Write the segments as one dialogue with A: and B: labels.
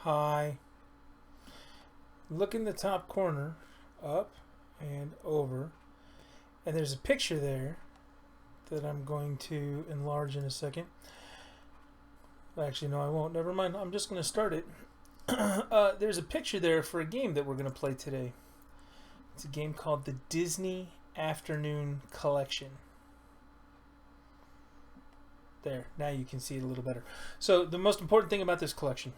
A: high. Look in the top corner, up and over, and there's a picture there that I'm going to enlarge in a second. Actually, no, I won't. Never mind. I'm just going to start it. There's a picture there for a game that we're going to play today. It's a game called the Disney Afternoon Collection. There. Now you can see it a little better. So the most important thing about this collection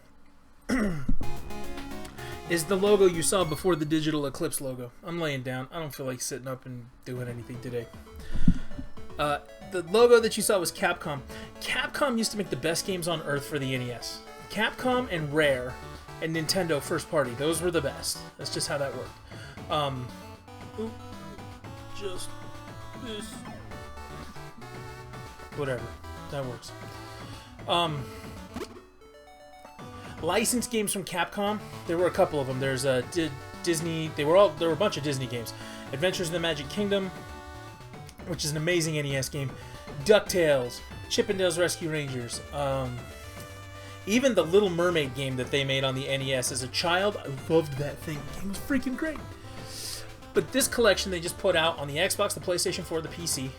A: is the logo you saw before the Digital Eclipse logo. I'm laying down. I don't feel like sitting up and doing anything today. The logo that you saw was Capcom. Capcom used to make the best games on Earth for the NES. Capcom and Rare and Nintendo first party. Those were the best. That's just how that worked. Just this. Whatever. That works. Licensed games from Capcom. There were a couple of them. There's Disney. There were a bunch of Disney games. Adventures in the Magic Kingdom, which is an amazing NES game. Ducktales, Chip 'n Dale's Rescue Rangers. Even the Little Mermaid game that they made on the NES as a child, I loved that thing. The game was freaking great. But this collection they just put out on the Xbox, the PlayStation 4, the PC.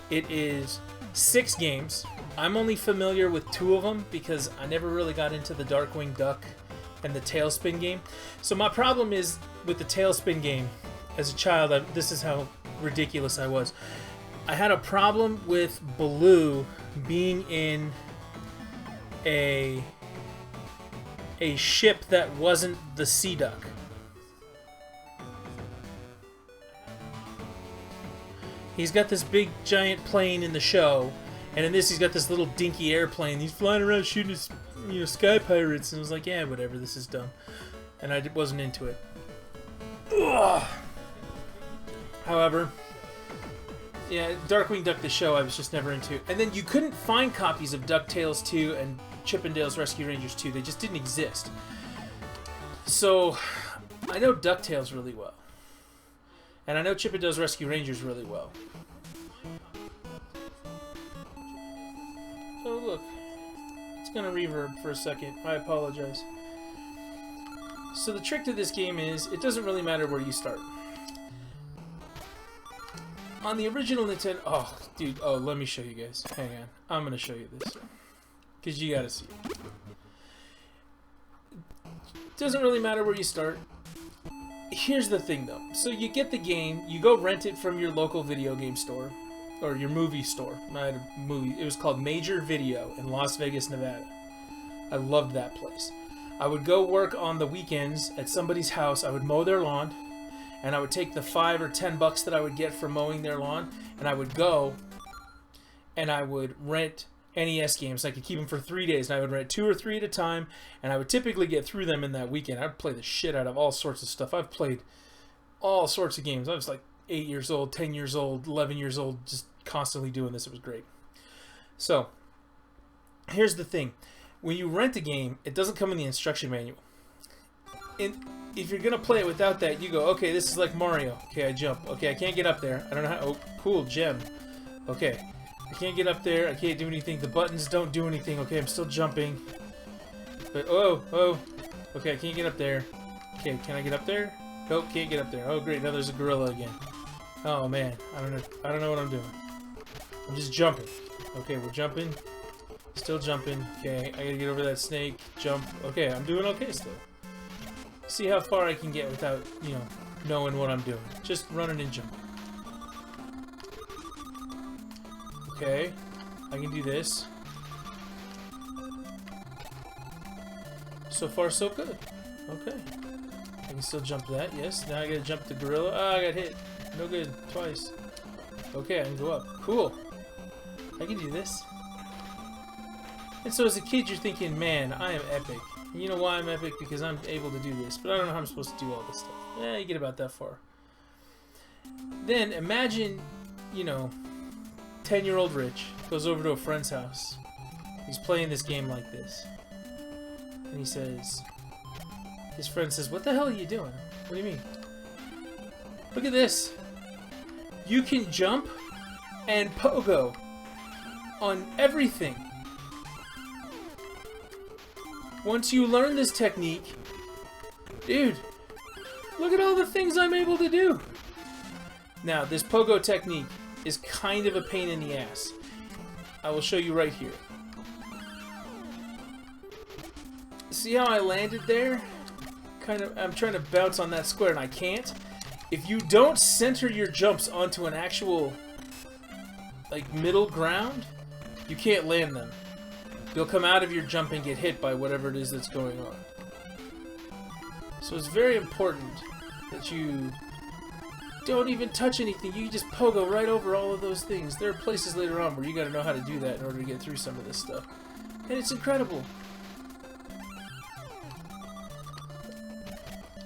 A: It is 6 games. I'm only familiar with 2 of them because I never really got into the Darkwing Duck and the Tailspin game. So my problem is with the Tailspin game, as a child, this is how ridiculous I was. I had a problem with Baloo being in a ship that wasn't the Sea Duck. He's got this big giant plane in the show, and in this he's got this little dinky airplane. He's flying around shooting his, sky pirates, and I was like, yeah, whatever, this is dumb. And I wasn't into it. Ugh. However, yeah, Darkwing Duck the show I was just never into. And then you couldn't find copies of DuckTales 2 and Chip 'n Dale's Rescue Rangers 2. They just didn't exist. So, I know DuckTales really well. And I know Chip 'n Dale's Rescue Rangers really well. Oh, look. It's going to reverb for a second. I apologize. So the trick to this game is, it doesn't really matter where you start. On the original Nintendo... Oh, dude. Oh, let me show you guys. Hang on. I'm going to show you this. Because you got to see it. It doesn't really matter where you start. Here's the thing, though. So you get the game. You go rent it from your local video game store. Or your movie store. I had a movie. It was called Major Video in Las Vegas, Nevada. I loved that place. I would go work on the weekends at somebody's house. I would mow their lawn. And I would take the $5 or $10 that I would get for mowing their lawn, and I would go and I would rent NES games. I could keep them for 3 days, and I would rent 2 or 3 at a time, and I would typically get through them in that weekend. I'd play the shit out of all sorts of stuff. I've played all sorts of games. I was like 8 years old, 10 years old, 11 years old, just constantly doing this. It was great. So, here's the thing. When you rent a game, it doesn't come in the instruction manual. If you're gonna play it without that, you go, okay, this is like Mario. Okay, I jump. Okay, I can't get up there. I don't know how. Oh, cool, gem. Okay, I can't get up there. I can't do anything. The buttons don't do anything. Okay, I'm still jumping. But oh. Okay, I can't get up there. Okay, can I get up there? Nope, can't get up there. Oh, great. Now there's a gorilla again. Oh man, I don't know what I'm doing. I'm just jumping. Okay, we're jumping. Still jumping. Okay, I gotta get over that snake. Jump. Okay, I'm doing okay still. See how far I can get without, knowing what I'm doing. Just running and jumping. Okay, I can do this. So far, so good. Okay. I can still jump that, yes. Now I gotta jump the gorilla. Ah, I got hit. No good. Twice. Okay, I can go up. Cool. I can do this. And so as a kid, you're thinking, man, I am epic. And you know why I'm epic? Because I'm able to do this. But I don't know how I'm supposed to do all this stuff. Yeah, you get about that far. Then imagine, 10-year-old Rich goes over to a friend's house. He's playing this game like this. And he says, his friend says, what the hell are you doing? What do you mean? Look at this. You can jump and pogo on everything. once you learn this technique, dude, look at all the things I'm able to do. Now, this pogo technique is kind of a pain in the ass. I will show you right here. See how I landed there? I'm trying to bounce on that square and I can't. If you don't center your jumps onto an actual, like, middle ground, you can't land them. You'll come out of your jump and get hit by whatever it is that's going on. So it's very important that you don't even touch anything. You just pogo right over all of those things. There are places later on where you gotta know how to do that in order to get through some of this stuff. And it's incredible.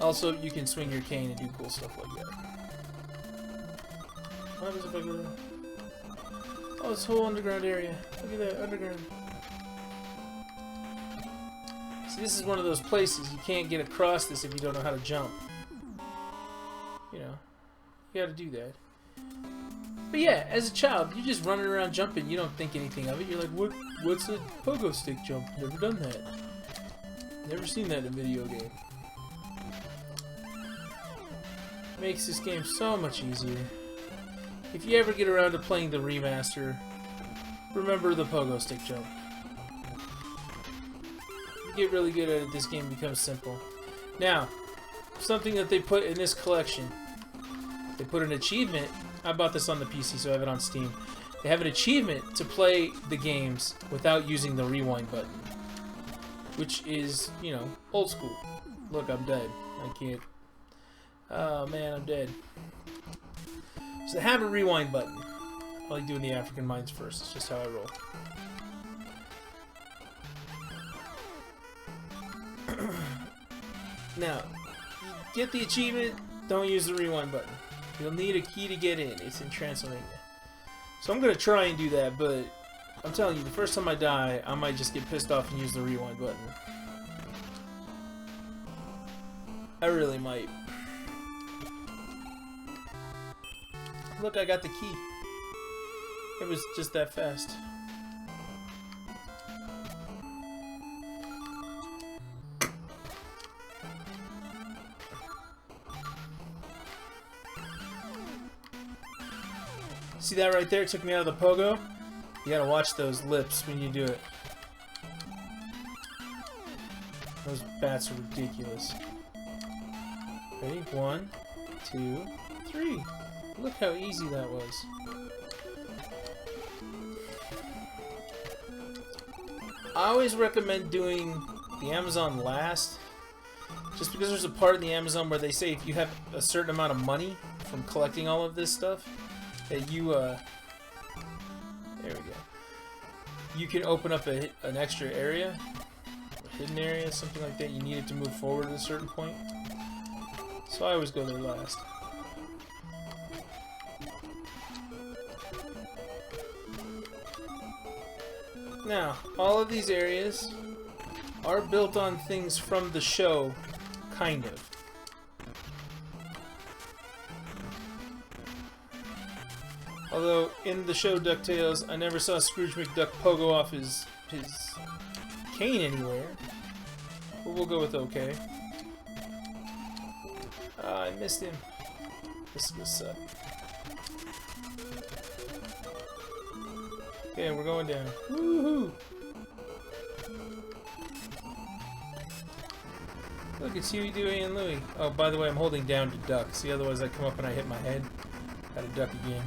A: Also, you can swing your cane and do cool stuff like that. What happens if I go there? Oh, this whole underground area. Look at that, underground. See, this is one of those places you can't get across this if you don't know how to jump. You know, you gotta do that. But yeah, as a child, you're just running around jumping. You don't think anything of it. You're like, what's a pogo stick jump? Never done that. Never seen that in a video game. Makes this game so much easier. If you ever get around to playing the remaster, remember the pogo stick jump. You get really good at it, this game becomes simple. Now, something that they put in this collection, they put an achievement. I bought this on the PC, so I have it on Steam. They have an achievement to play the games without using the rewind button, which is, you know, old school. Look, I'm dead. I can't. Oh man, I'm dead. So they have a rewind button. I like doing the African mines first. It's just how I roll. Now, you get the achievement, don't use the rewind button. You'll need a key to get in. It's in Transylvania. So I'm going to try and do that, but I'm telling you, the first time I die, I might just get pissed off and use the rewind button. I really might. Look, I got the key. It was just that fast. See that right there? It took me out of the pogo. You gotta watch those lips when you do it. Those bats are ridiculous. Ready? 1, 2, 3. Look how easy that was. I always recommend doing the Amazon last, just because there's a part in the Amazon where they say if you have a certain amount of money from collecting all of this stuff, that you, there we go. You can open up an extra area, a hidden area, something like that. You need it to move forward at a certain point. So I always go there last. Now, all of these areas are built on things from the show, kind of. Although, in the show Ducktales, I never saw Scrooge McDuck pogo off his cane anywhere. But we'll go with okay. I missed him. This is gonna suck. Okay, we're going down. Woohoo! Look, it's Huey, Dewey, and Louie. Oh, by the way, I'm holding down to duck. See, otherwise I come up and I hit my head. Gotta duck again.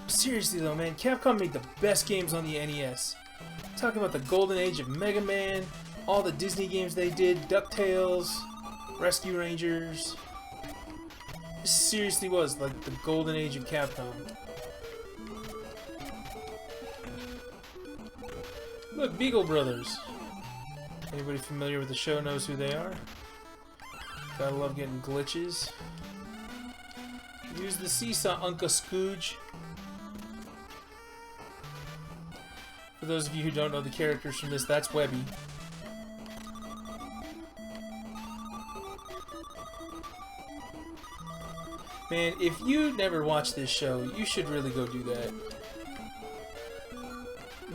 A: Seriously though, man, Capcom made the best games on the NES. Talking about the golden age of Mega Man, all the Disney games they did, Ducktales, Rescue Rangers. This seriously was like the golden age of Capcom. Look, Beagle Brothers. Anybody familiar with the show knows who they are. Gotta love getting glitches. Use the seesaw, Uncle Scrooge. For those of you who don't know the characters from this, that's Webby. Man, if you never watched this show, you should really go do that.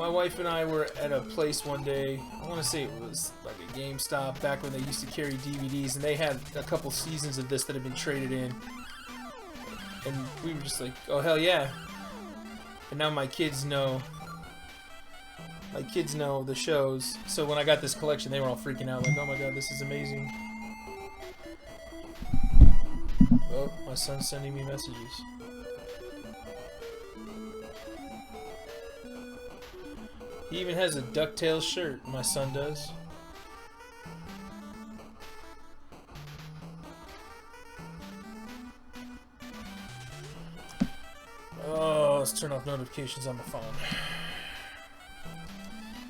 A: My wife and I were at a place one day. I want to say it was like a GameStop back when they used to carry DVDs, and they had a couple seasons of this that had been traded in. And we were just like, oh hell yeah. And now my kids know. My kids know the shows. So when I got this collection, they were all freaking out like, oh my god, this is amazing. Oh, my son's sending me messages. He even has a Ducktales shirt, my son does. Oh, let's turn off notifications on my phone.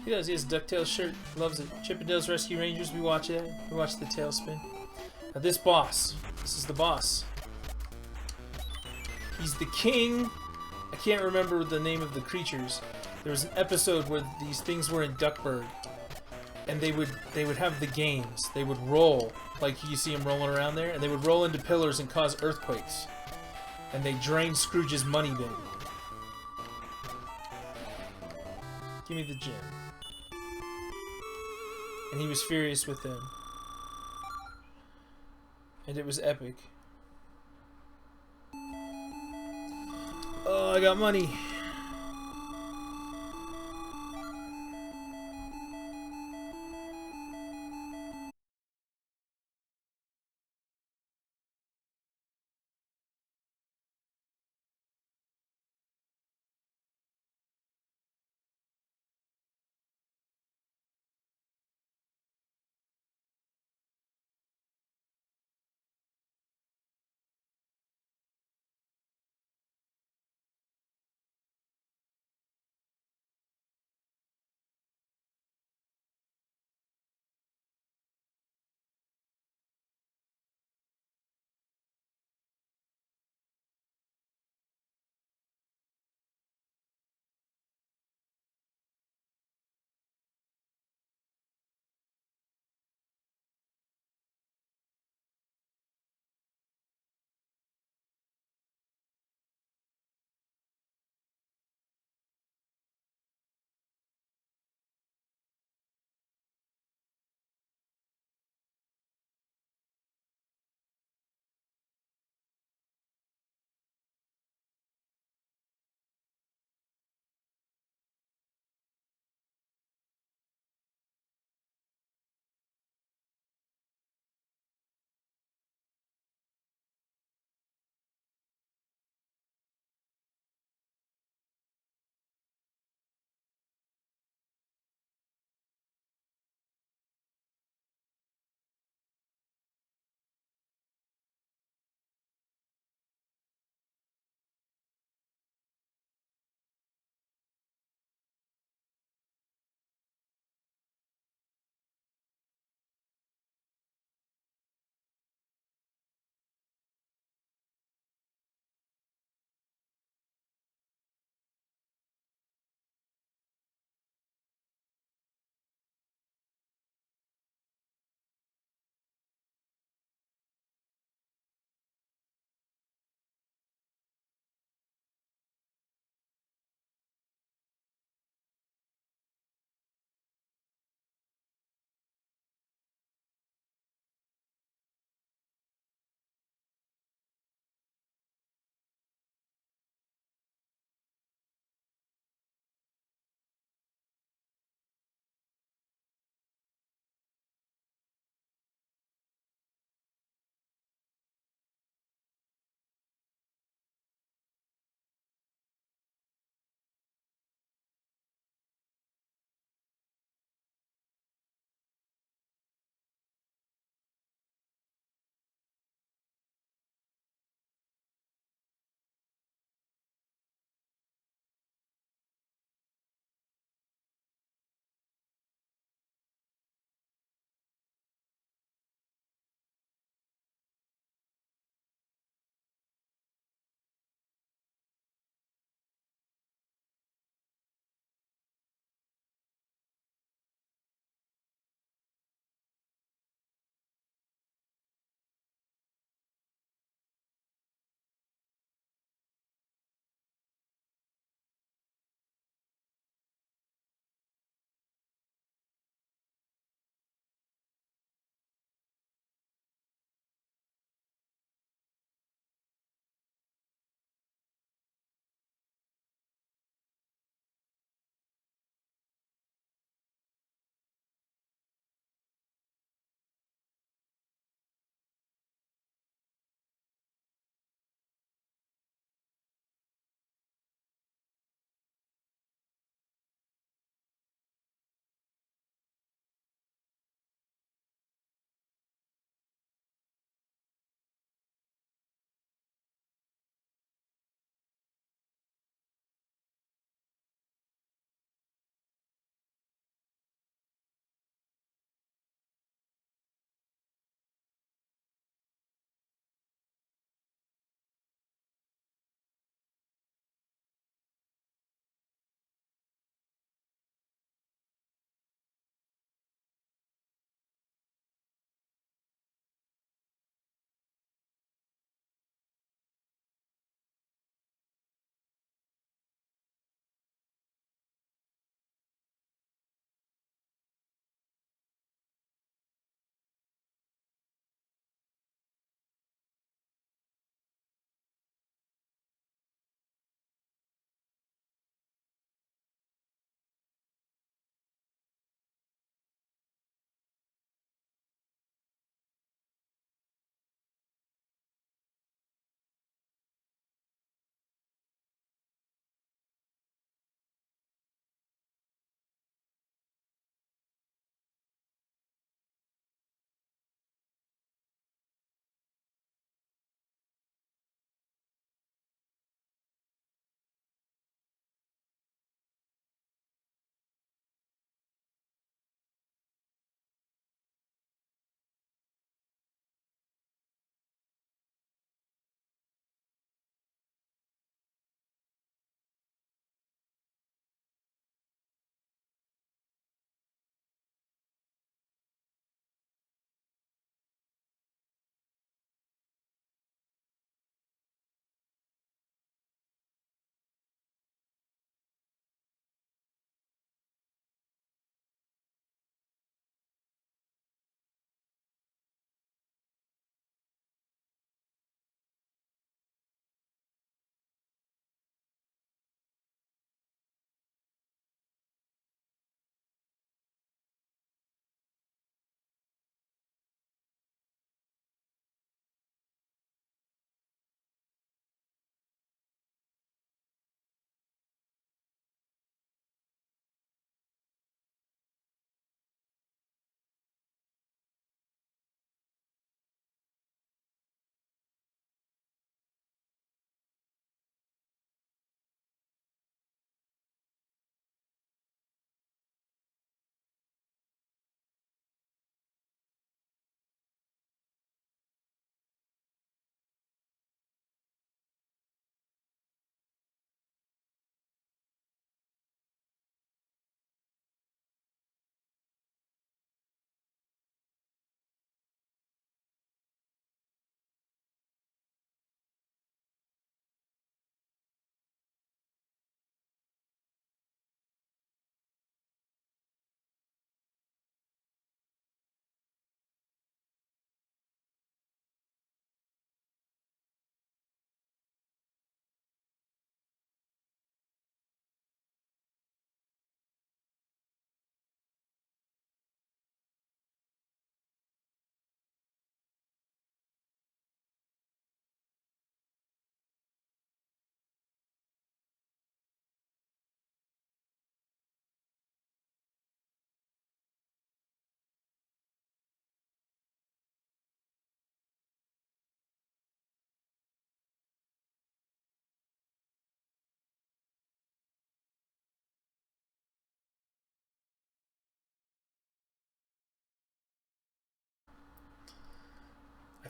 A: He does, he has a Ducktales shirt, loves it. Chippendales Rescue Rangers, we watch it. We watch the tailspin. Now this boss, this is the boss. He's the king. I can't remember the name of the creatures. There was an episode where these things were in Duckburg, and they would have the games. They would roll, like you see them rolling around there, and they would roll into pillars and cause earthquakes. And they drained Scrooge's money bin. Give me the gem. And he was furious with them. And it was epic. Oh, I got money.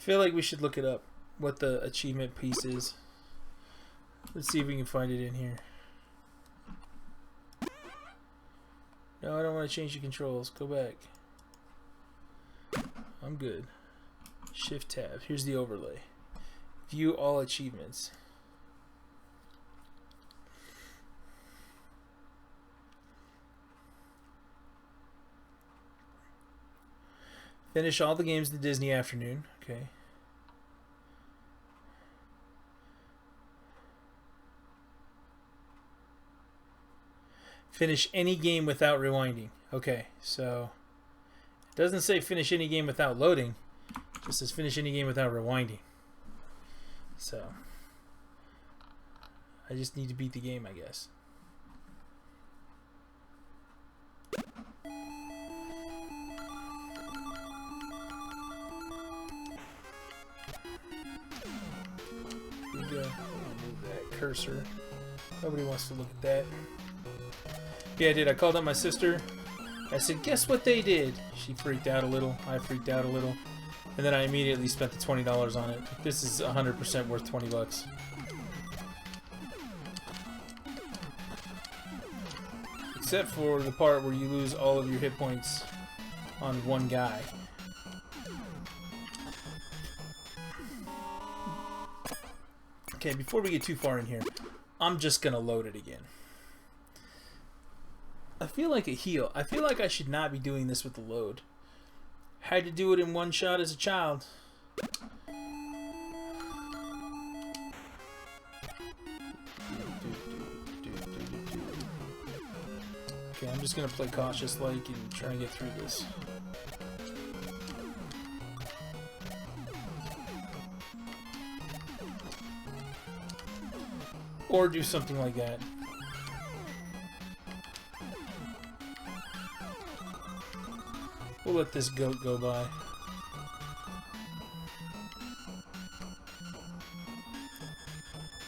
A: feel like we should look it up, what the achievement piece is. Let's see if we can find it in here. No, I don't want to change the controls. Go back. I'm good. Shift tab. Here's the overlay. View all achievements. Finish all the games the Disney afternoon. Okay. Finish any game without rewinding. Okay, so it doesn't say finish any game without loading. It just says finish any game without rewinding. So I just need to beat the game, I guess. Here we go. Move that cursor. Nobody wants to look at that. Yeah, I did. I called up my sister. I said, guess what they did? She freaked out a little. I freaked out a little. And then I immediately spent the $20 on it. This is 100% worth 20 bucks. Except for the part where you lose all of your hit points on one guy. Okay, before we get too far in here, I'm just gonna load it again. I feel like a heel. I feel like I should not be doing this with the load. Had to do it in one shot as a child. Okay, I'm just gonna play cautious like and try and get through this. Or do something like that. We'll let this goat go by.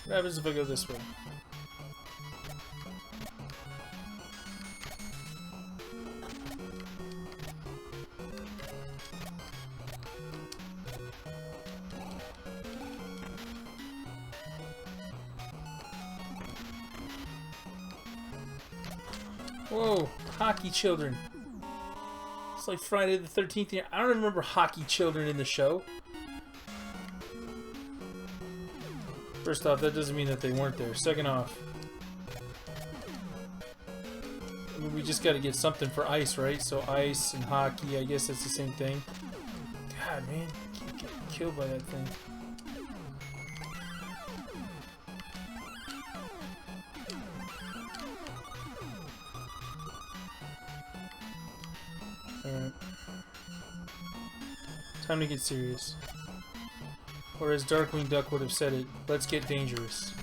A: What happens if I go this way? Whoa, hockey children. It's like Friday the 13th here. I don't remember hockey children in the show. First off, that doesn't mean that they weren't there. Second off, I mean, we just got to get something for ice, right? So ice and hockey, I guess that's the same thing. God, man, I keep getting killed by that thing. Alright. Time to get serious. Or as Darkwing Duck would have said it, let's get dangerous.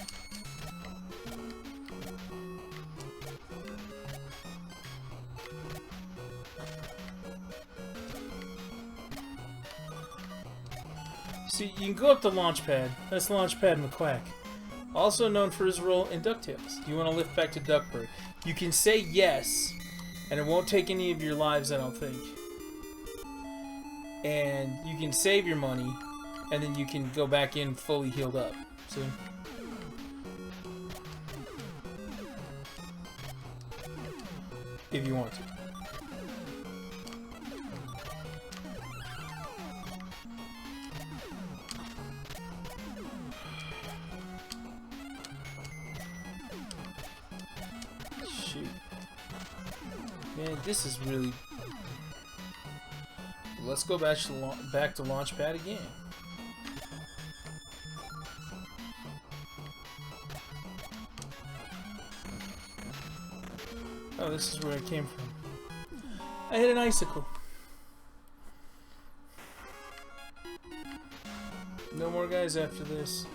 A: See, you can go up to Launchpad. That's Launchpad McQuack. Also known for his role in Ducktales. You want to lift back to Duckburg. You can say yes, and it won't take any of your lives, I don't think. And you can save your money, and then you can go back in fully healed up. See? If you want to. Shoot. Man, this is really... Let's go back to Launchpad again. Oh, this is where it came from. I hit an icicle. No more guys after this.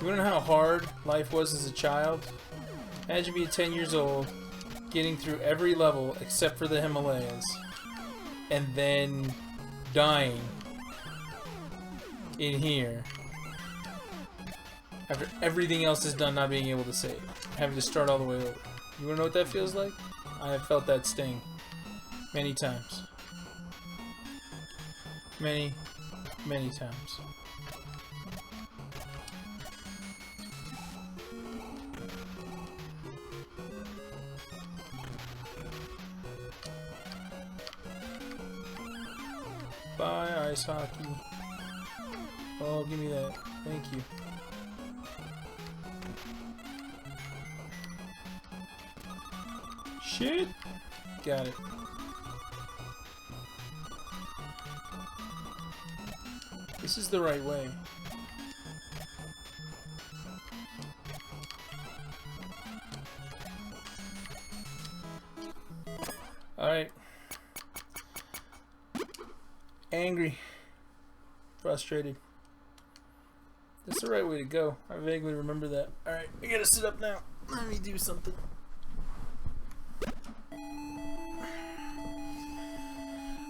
A: You wanna know how hard life was as a child? Imagine being 10 years old, getting through every level except for the Himalayas, and then dying in here after everything else is done, not being able to save, having to start all the way over. You wanna know what that feels like? I have felt that sting many times. Many, many times. Bye, ice hockey. Oh, give me that. Thank you. Shit! Got it. This is the right way. Alright. Angry. Frustrated. That's the right way to go. I vaguely remember that. Alright, I gotta sit up now. Let me do something.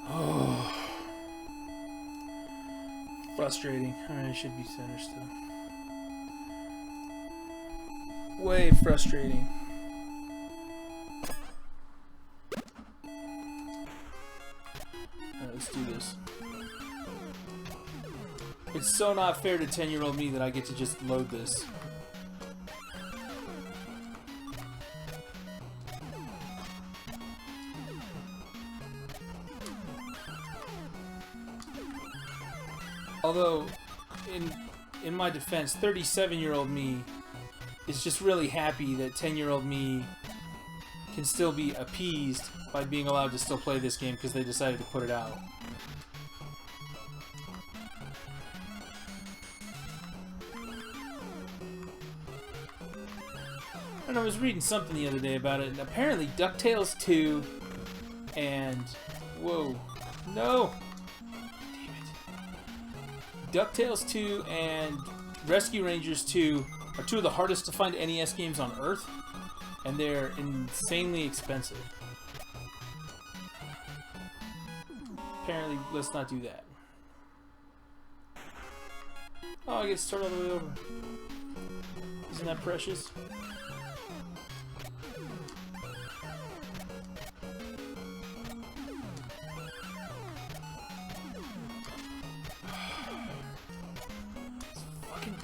A: Oh. Frustrating. Alright, it should be center still. Way frustrating. Alright, let's do this. It's so not fair to 10-year-old me that I get to just load this. Although, in my defense, 37-year-old me is just really happy that 10-year-old me can still be appeased by being allowed to still play this game because they decided to put it out. And I was reading something the other day about it, and apparently Ducktales 2 and... Whoa. No! DuckTales 2 and Rescue Rangers 2 are two of the hardest to find NES games on Earth, and they're insanely expensive. Apparently, let's not do that. Oh, I get to start all the way over. Isn't that precious?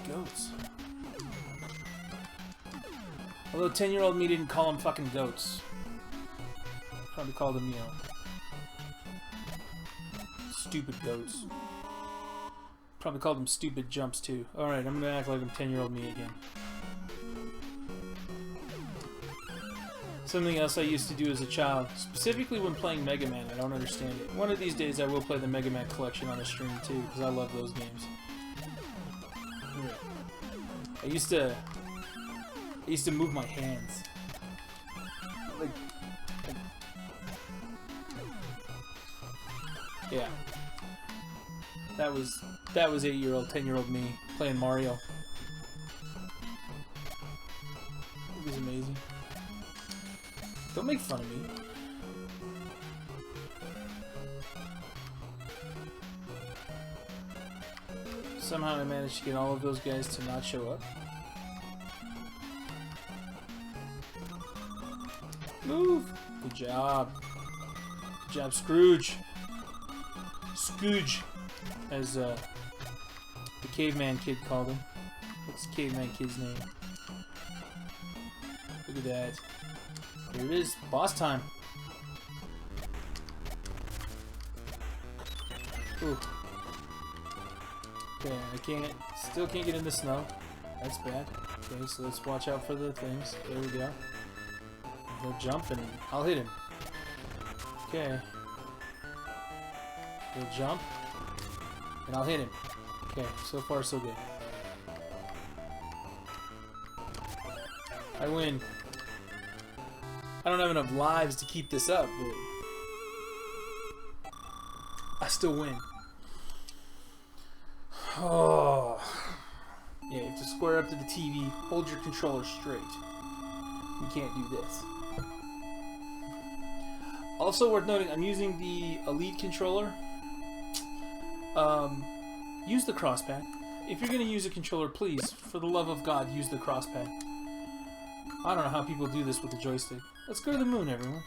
A: Goats. Although 10-year-old me didn't call them fucking goats. Probably called them, you know, stupid goats. Probably called them stupid jumps too. Alright, I'm gonna act like I'm 10-year-old me again. Something else I used to do as a child, specifically when playing Mega Man. I don't understand it. One of these days I will play the Mega Man collection on a stream too, because I love those games. I used to move my hands. Like yeah. That was 8-year-old, 10-year-old me playing Mario. It was amazing. Don't make fun of me. Somehow I managed to get all of those guys to not show up. Move! Good job. Good job, Scrooge. Scooge, as the caveman kid called him. What's the caveman kid's name? Look at that. Here it is. Boss time. Ooh. Okay, still can't get in the snow. That's bad. Okay, so let's watch out for the things. There we go. He'll jump and I'll hit him. Okay. He'll jump and I'll hit him. Okay, so far so good. I win. I don't have enough lives to keep this up, but I still win. Oh. Yeah, you have to square up to the TV, hold your controller straight. You can't do this. Also worth noting, I'm using the Elite controller. Use the crosspad. If you're going to use a controller, please, for the love of God, use the crosspad. I don't know how people do this with the joystick. Let's go to the moon, everyone.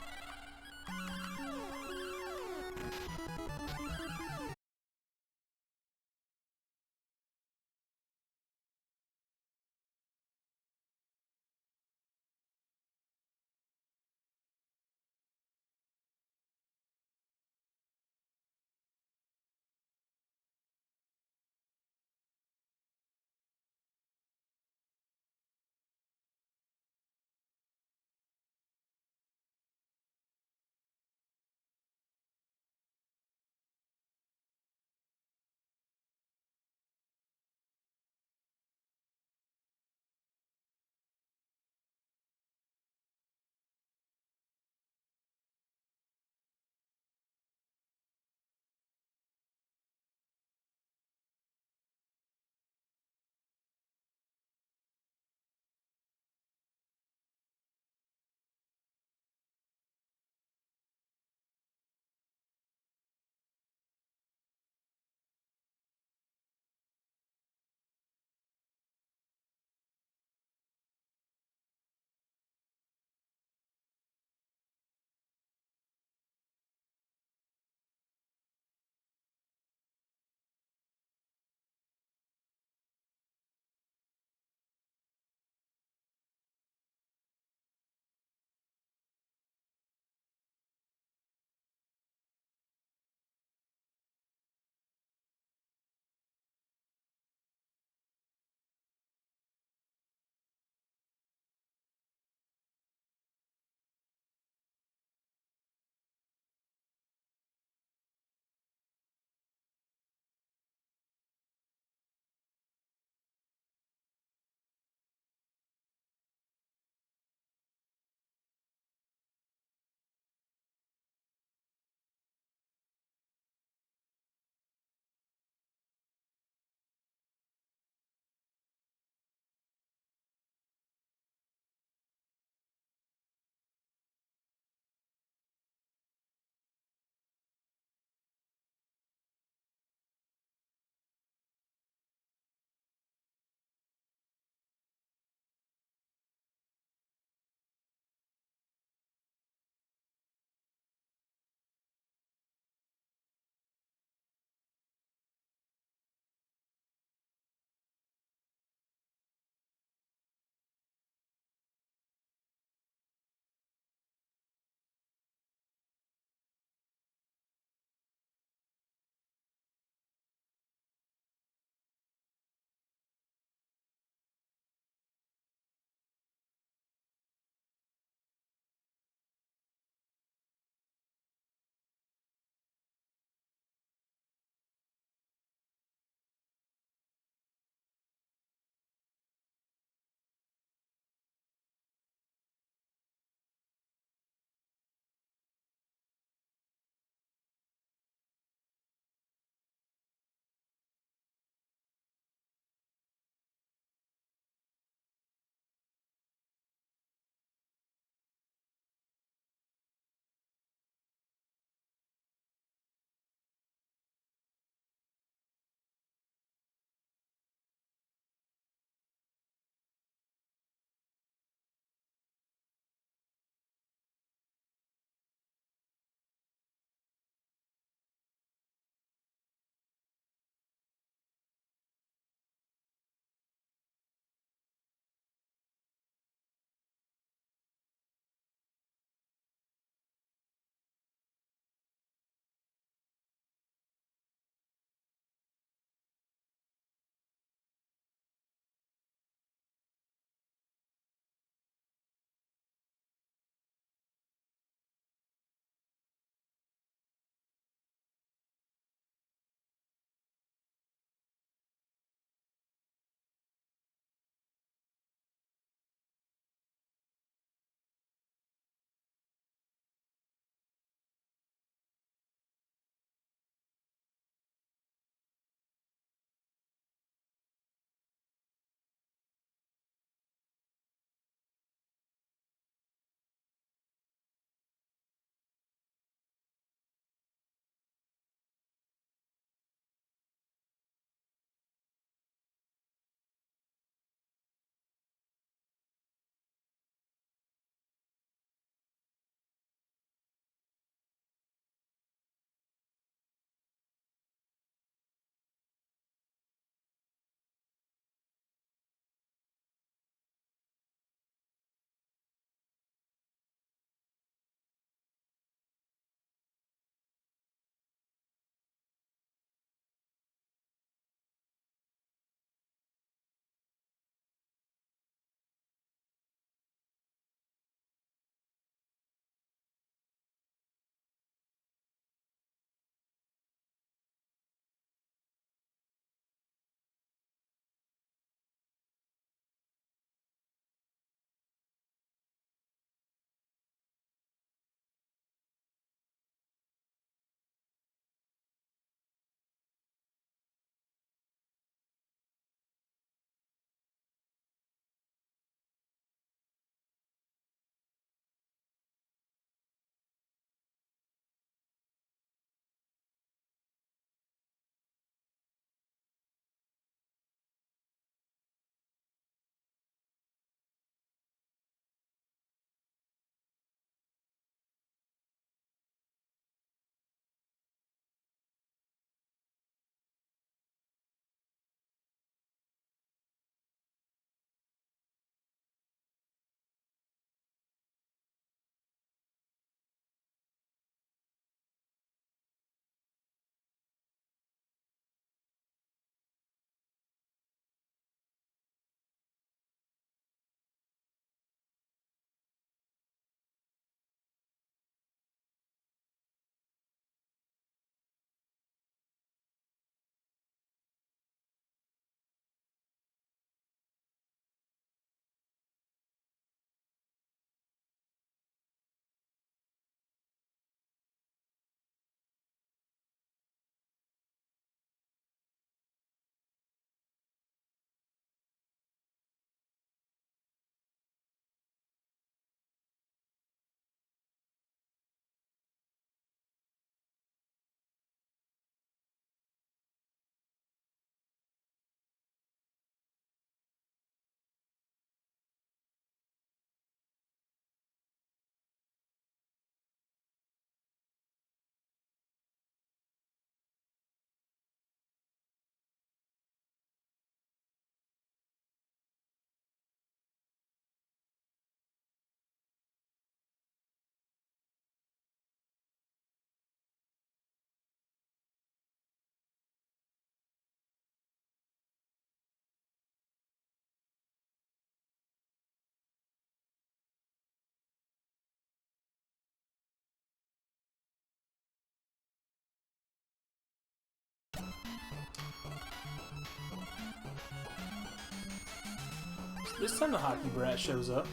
A: This time the hockey brat shows up.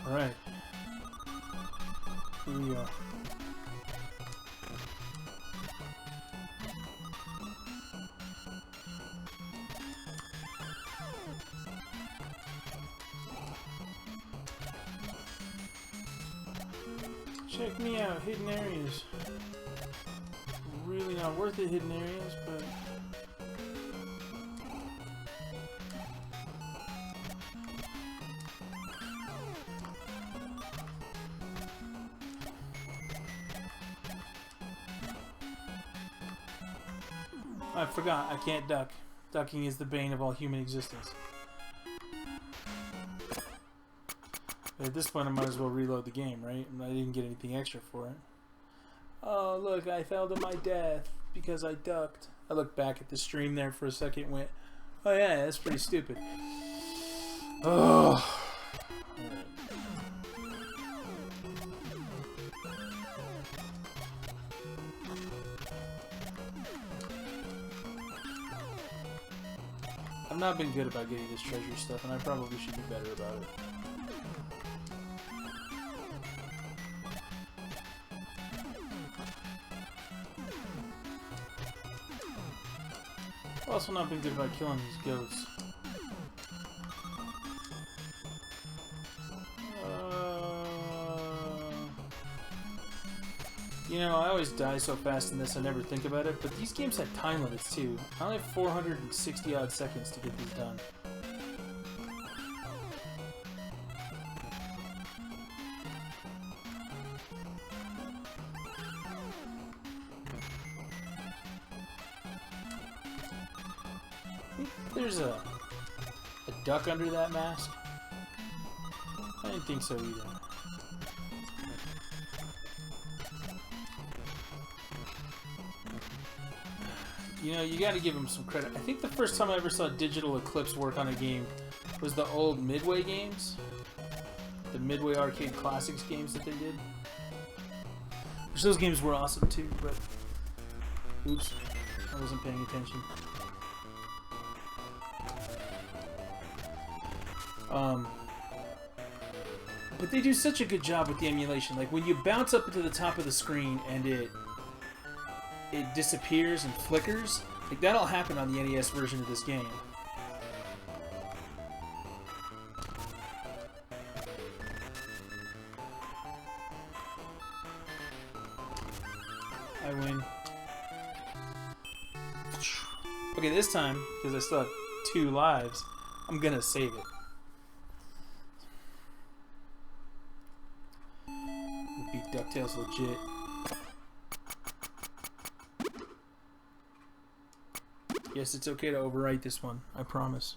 A: Alright. Here we go. Check me out, hidden areas. Really not worth it, hidden areas, but... I forgot, I can't duck. Ducking is the bane of all human existence. At this point, I might as well reload the game, right? I didn't get anything extra for it. Oh, look, I fell to my death because I ducked. I looked back at the stream there for a second and went, oh yeah, that's pretty stupid. Oh. I've not been good about getting this treasure stuff, and I probably should be better about it. I've also not been good about killing these goats. You know, I always die so fast in this I never think about it, but these games have time limits too. I only have 460 odd seconds to get these done. There's a duck under that mask? I didn't think so either. You know, you gotta give them some credit. I think the first time I ever saw Digital Eclipse work on a game was the old Midway games. The Midway Arcade Classics games that they did. Which those games were awesome too, but... Oops, I wasn't paying attention. But they do such a good job with the emulation. Like when you bounce up into the top of the screen and it disappears and flickers, like that'll happen on the NES version of this game. I win. Okay, this time, because I still have 2 lives, I'm gonna save it. Beat Ducktales legit. Yes, it's okay to overwrite this one. I promise.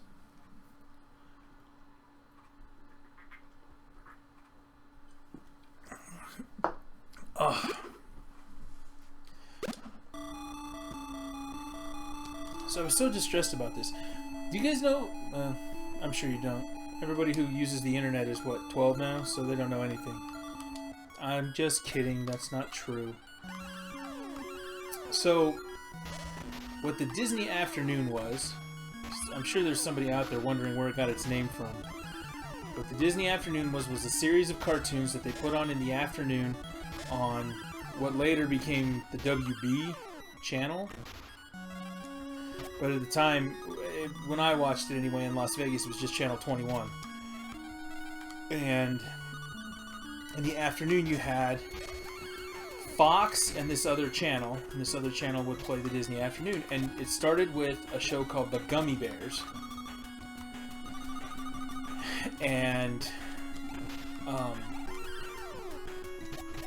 A: Ugh. So I was so distressed about this. Do you guys know? I'm sure you don't. Everybody who uses the internet is what, 12 now? So they don't know anything. I'm just kidding. That's not true. So, what the Disney Afternoon was, I'm sure there's somebody out there wondering where it got its name from. What the Disney Afternoon was a series of cartoons that they put on in the afternoon on what later became the WB channel. But at the time, when I watched it anyway in Las Vegas, it was just channel 21. And in the afternoon you had Fox and this other channel, and this other channel would play the Disney Afternoon, and it started with a show called The Gummy Bears. And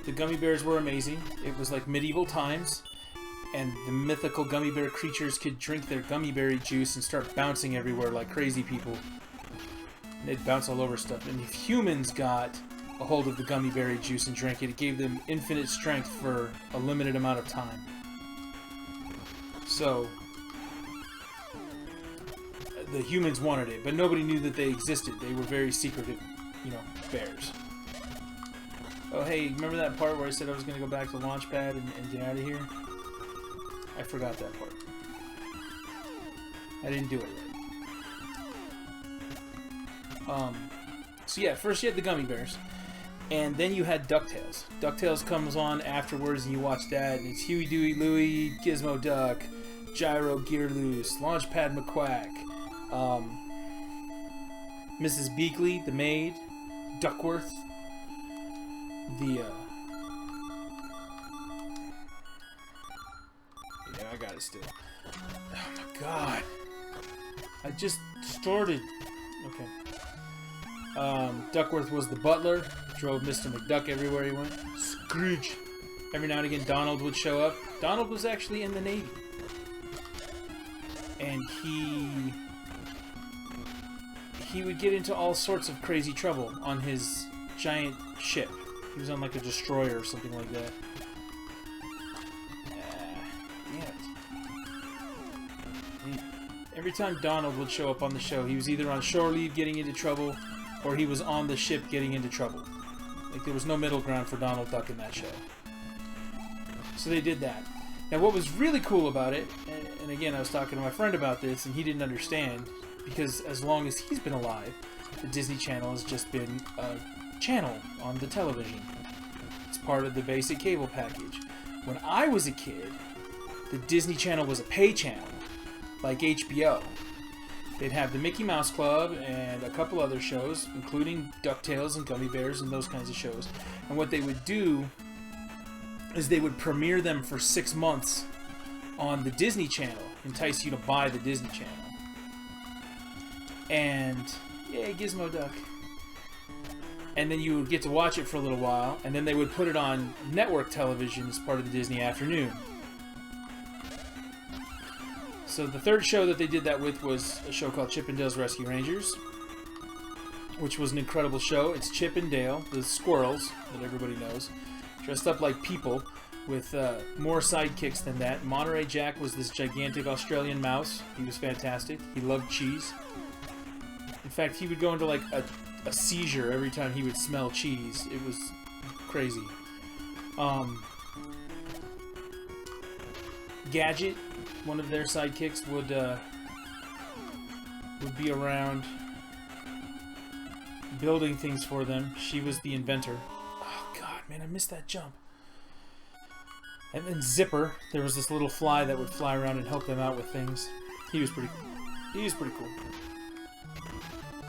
A: the Gummy Bears were amazing. It was like medieval times, and the mythical gummy bear creatures could drink their gummy berry juice and start bouncing everywhere like crazy people. And they'd bounce all over stuff. And if humans got a hold of the gummy berry juice and drank it, it gave them infinite strength for a limited amount of time. So the humans wanted it, but nobody knew that they existed. They were very secretive, you know, bears. Oh, hey, remember that part where I said I was going to go back to Launchpad and get out of here? I forgot that part. I didn't do it right. So yeah, first you had the gummy bears, and then you had Ducktales. Ducktales comes on afterwards, and you watch that, and it's Huey, Dewey, Louie, Gizmo Duck, Gyro, Gear Loose, Launchpad McQuack, Mrs. Beakley, the maid, Duckworth, yeah, I got it still. Oh my god. I just started. Okay. Duckworth was the butler, drove Mr. McDuck everywhere he went. Scrooge. Every now and again Donald would show up. Donald was actually in the Navy. And he would get into all sorts of crazy trouble on his giant ship. He was on like a destroyer or something like that. Every time Donald would show up on the show, he was either on shore leave getting into trouble, or he was on the ship getting into trouble. Like, there was no middle ground for Donald Duck in that show. So they did that. Now, what was really cool about it, and again, I was talking to my friend about this, and he didn't understand, because as long as he's been alive, the Disney Channel has just been a channel on the television. It's part of the basic cable package. When I was a kid, the Disney Channel was a pay channel, like HBO. They'd have the Mickey Mouse Club and a couple other shows, including DuckTales and Gummy Bears and those kinds of shows. And what they would do is they would premiere them for 6 months on the Disney Channel, entice you to buy the Disney Channel. And, yay, Gizmo Duck. And then you would get to watch it for a little while, and then they would put it on network television as part of the Disney afternoon. So the third show that they did that with was a show called Chip 'n Dale's Rescue Rangers, which was an incredible show. It's Chip and Dale, the squirrels that everybody knows, dressed up like people with more sidekicks than that. Monterey Jack was this gigantic Australian mouse. He was fantastic. He loved cheese. In fact, he would go into like a seizure every time he would smell cheese. It was crazy. Gadget, one of their sidekicks, would be around building things for them. She was the inventor. Oh god, man, I missed that jump. And then Zipper, there was this little fly that would fly around and help them out with things. He was pretty cool.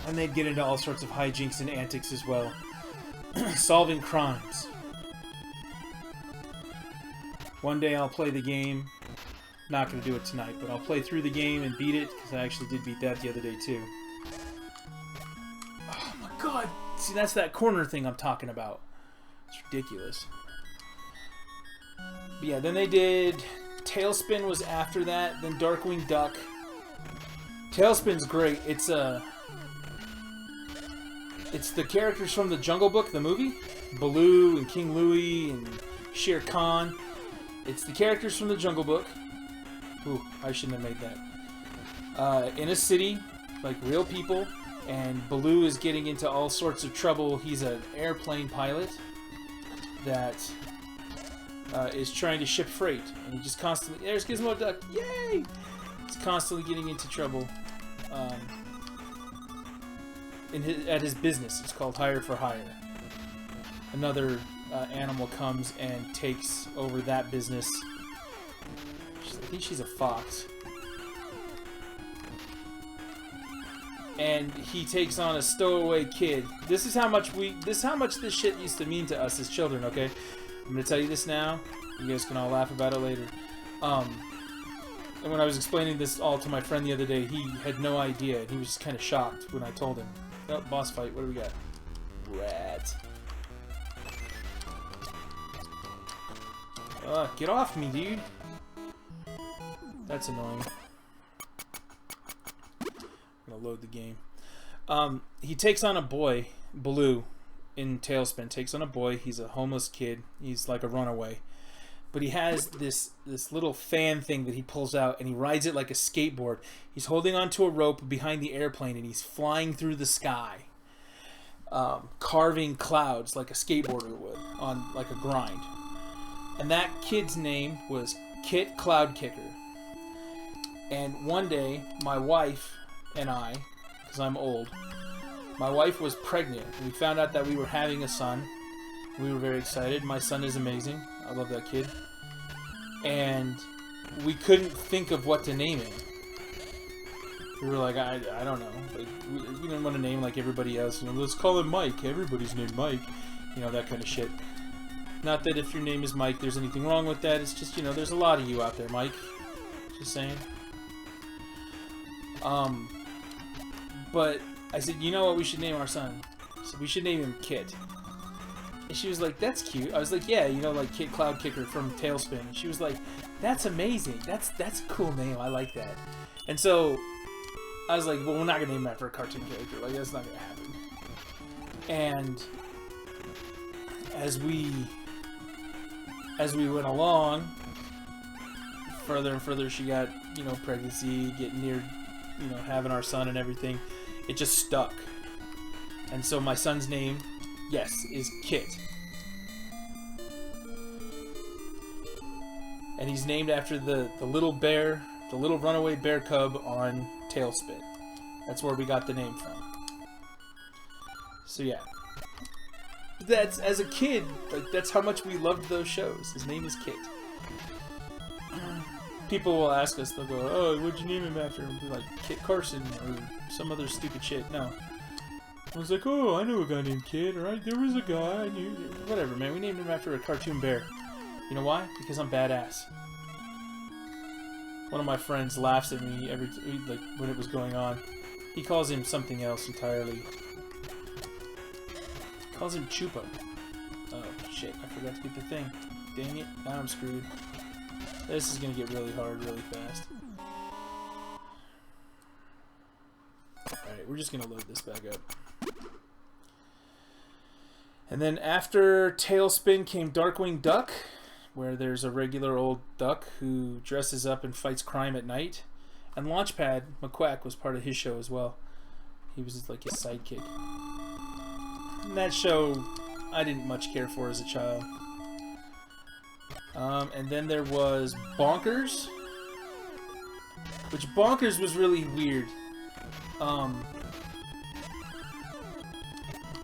A: And they'd get into all sorts of hijinks and antics as well. Solving crimes. One day I'll play the game. Not going to do it tonight, but I'll play through the game and beat it, because I actually did beat that the other day too. Oh my god! See, that's that corner thing I'm talking about. It's ridiculous. But yeah, then they did... Tailspin was after that, then Darkwing Duck. Tailspin's great. It's the characters from the Jungle Book, the movie. Baloo and King Louie and Shere Khan. It's the characters from the Jungle Book. Ooh, I shouldn't have made that. In a city, like real people, and Baloo is getting into all sorts of trouble. He's an airplane pilot that is trying to ship freight, and he just constantly... There's Gizmo Duck! Yay! He's constantly getting into trouble at his business. It's called Hire for Hire. Another animal comes and takes over that business. I think she's a fox. And he takes on a stowaway kid. This is how much this shit used to mean to us as children, okay? I'm gonna tell you this now. You guys can all laugh about it later. And when I was explaining this all to my friend the other day, he had no idea. He was just kind of shocked when I told him. Oh, boss fight. What do we got? Rat. Get off me, dude. That's annoying. I'm gonna load the game. He takes on a boy, Baloo, in Tailspin. Takes on a boy. He's a homeless kid. He's like a runaway. but he has this little fan thing that he pulls out, and he rides it like a skateboard. He's holding onto a rope behind the airplane, and he's flying through the sky, carving clouds like a skateboarder would on like a grind. And that kid's name was Kit Cloud Kicker. And one day, my wife and I, because I'm old, my wife was pregnant. We found out that we were having a son. We were very excited. My son is amazing. I love that kid. And we couldn't think of what to name him. We were like, I don't know. Like, we didn't want to name like everybody else. You know, let's call him Mike. Everybody's named Mike. You know, that kind of shit. Not that if your name is Mike, there's anything wrong with that. It's just, you know, there's a lot of you out there, Mike. Just saying. But I said, you know what we should name our son? So we should name him Kit. And she was like, that's cute. I was like, yeah, you know, like Kit Cloud Kicker from Tailspin. And she was like, that's amazing. That's a cool name. I like that. And so I was like, well, we're not going to name him after a cartoon character. Like, that's not going to happen. And as we went along, further and further, she got, you know, pregnancy, getting near, you know, having our son and everything. It just stuck. And so my son's name, yes, is Kit. And he's named after the little bear, the little runaway bear cub on Tailspin. That's where we got the name from. So yeah. That's, as a kid, like, that's how much we loved those shows. His name is Kit. People will ask us, they'll go, oh, what'd you name him after? And we'll be like, Kit Carson or some other stupid shit. No. I was like, oh, I know a guy named Kit, alright? There was a guy I knew. Whatever, man. We named him after a cartoon bear. You know why? Because I'm badass. One of my friends laughs at me every like when it was going on. He calls him something else entirely. He calls him Chupa. Oh, shit. I forgot to get the thing. Dang it. Now I'm screwed. This is going to get really hard really fast. Alright, we're just going to load this back up. And then after Tailspin came Darkwing Duck, where there's a regular old duck who dresses up and fights crime at night. And Launchpad McQuack was part of his show as well. He was like his sidekick. And that show I didn't much care for as a child. And then there was Bonkers, which Bonkers was really weird.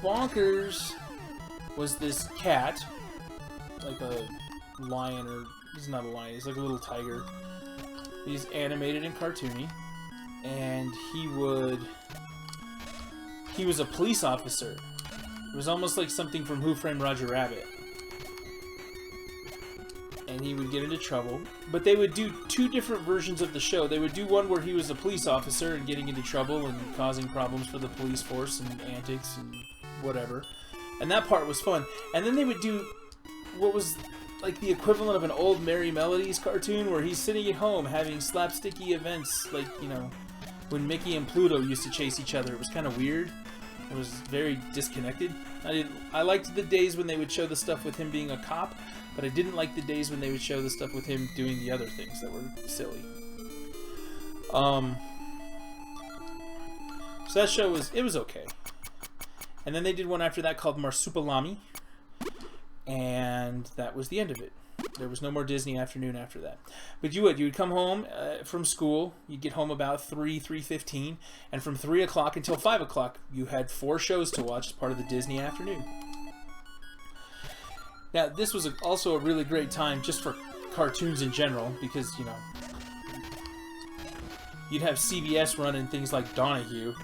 A: Bonkers was this cat, like a lion, or he's not a lion, he's like a little tiger. He's animated and cartoony, and he was a police officer. It was almost like something from Who Framed Roger Rabbit. And he would get into trouble. But they would do two different versions of the show. They would do one where he was a police officer and getting into trouble and causing problems for the police force and antics and whatever. And that part was fun. And then they would do what was like the equivalent of an old Merry Melodies cartoon where he's sitting at home having slapsticky events like, you know, when Mickey and Pluto used to chase each other. It was kind of weird. It was very disconnected. I liked the days when they would show the stuff with him being a cop, but I didn't like the days when they would show the stuff with him doing the other things that were silly. So that show was okay. And then they did one after that called Marsupilami, and that was the end of it. There was no more Disney Afternoon after that. But you would come home from school, you'd get home about 3:15, and from 3 o'clock until 5 o'clock, you had 4 shows to watch as part of the Disney Afternoon. Now, this was also a really great time just for cartoons in general, because, you know, you'd have CBS running things like Donahue,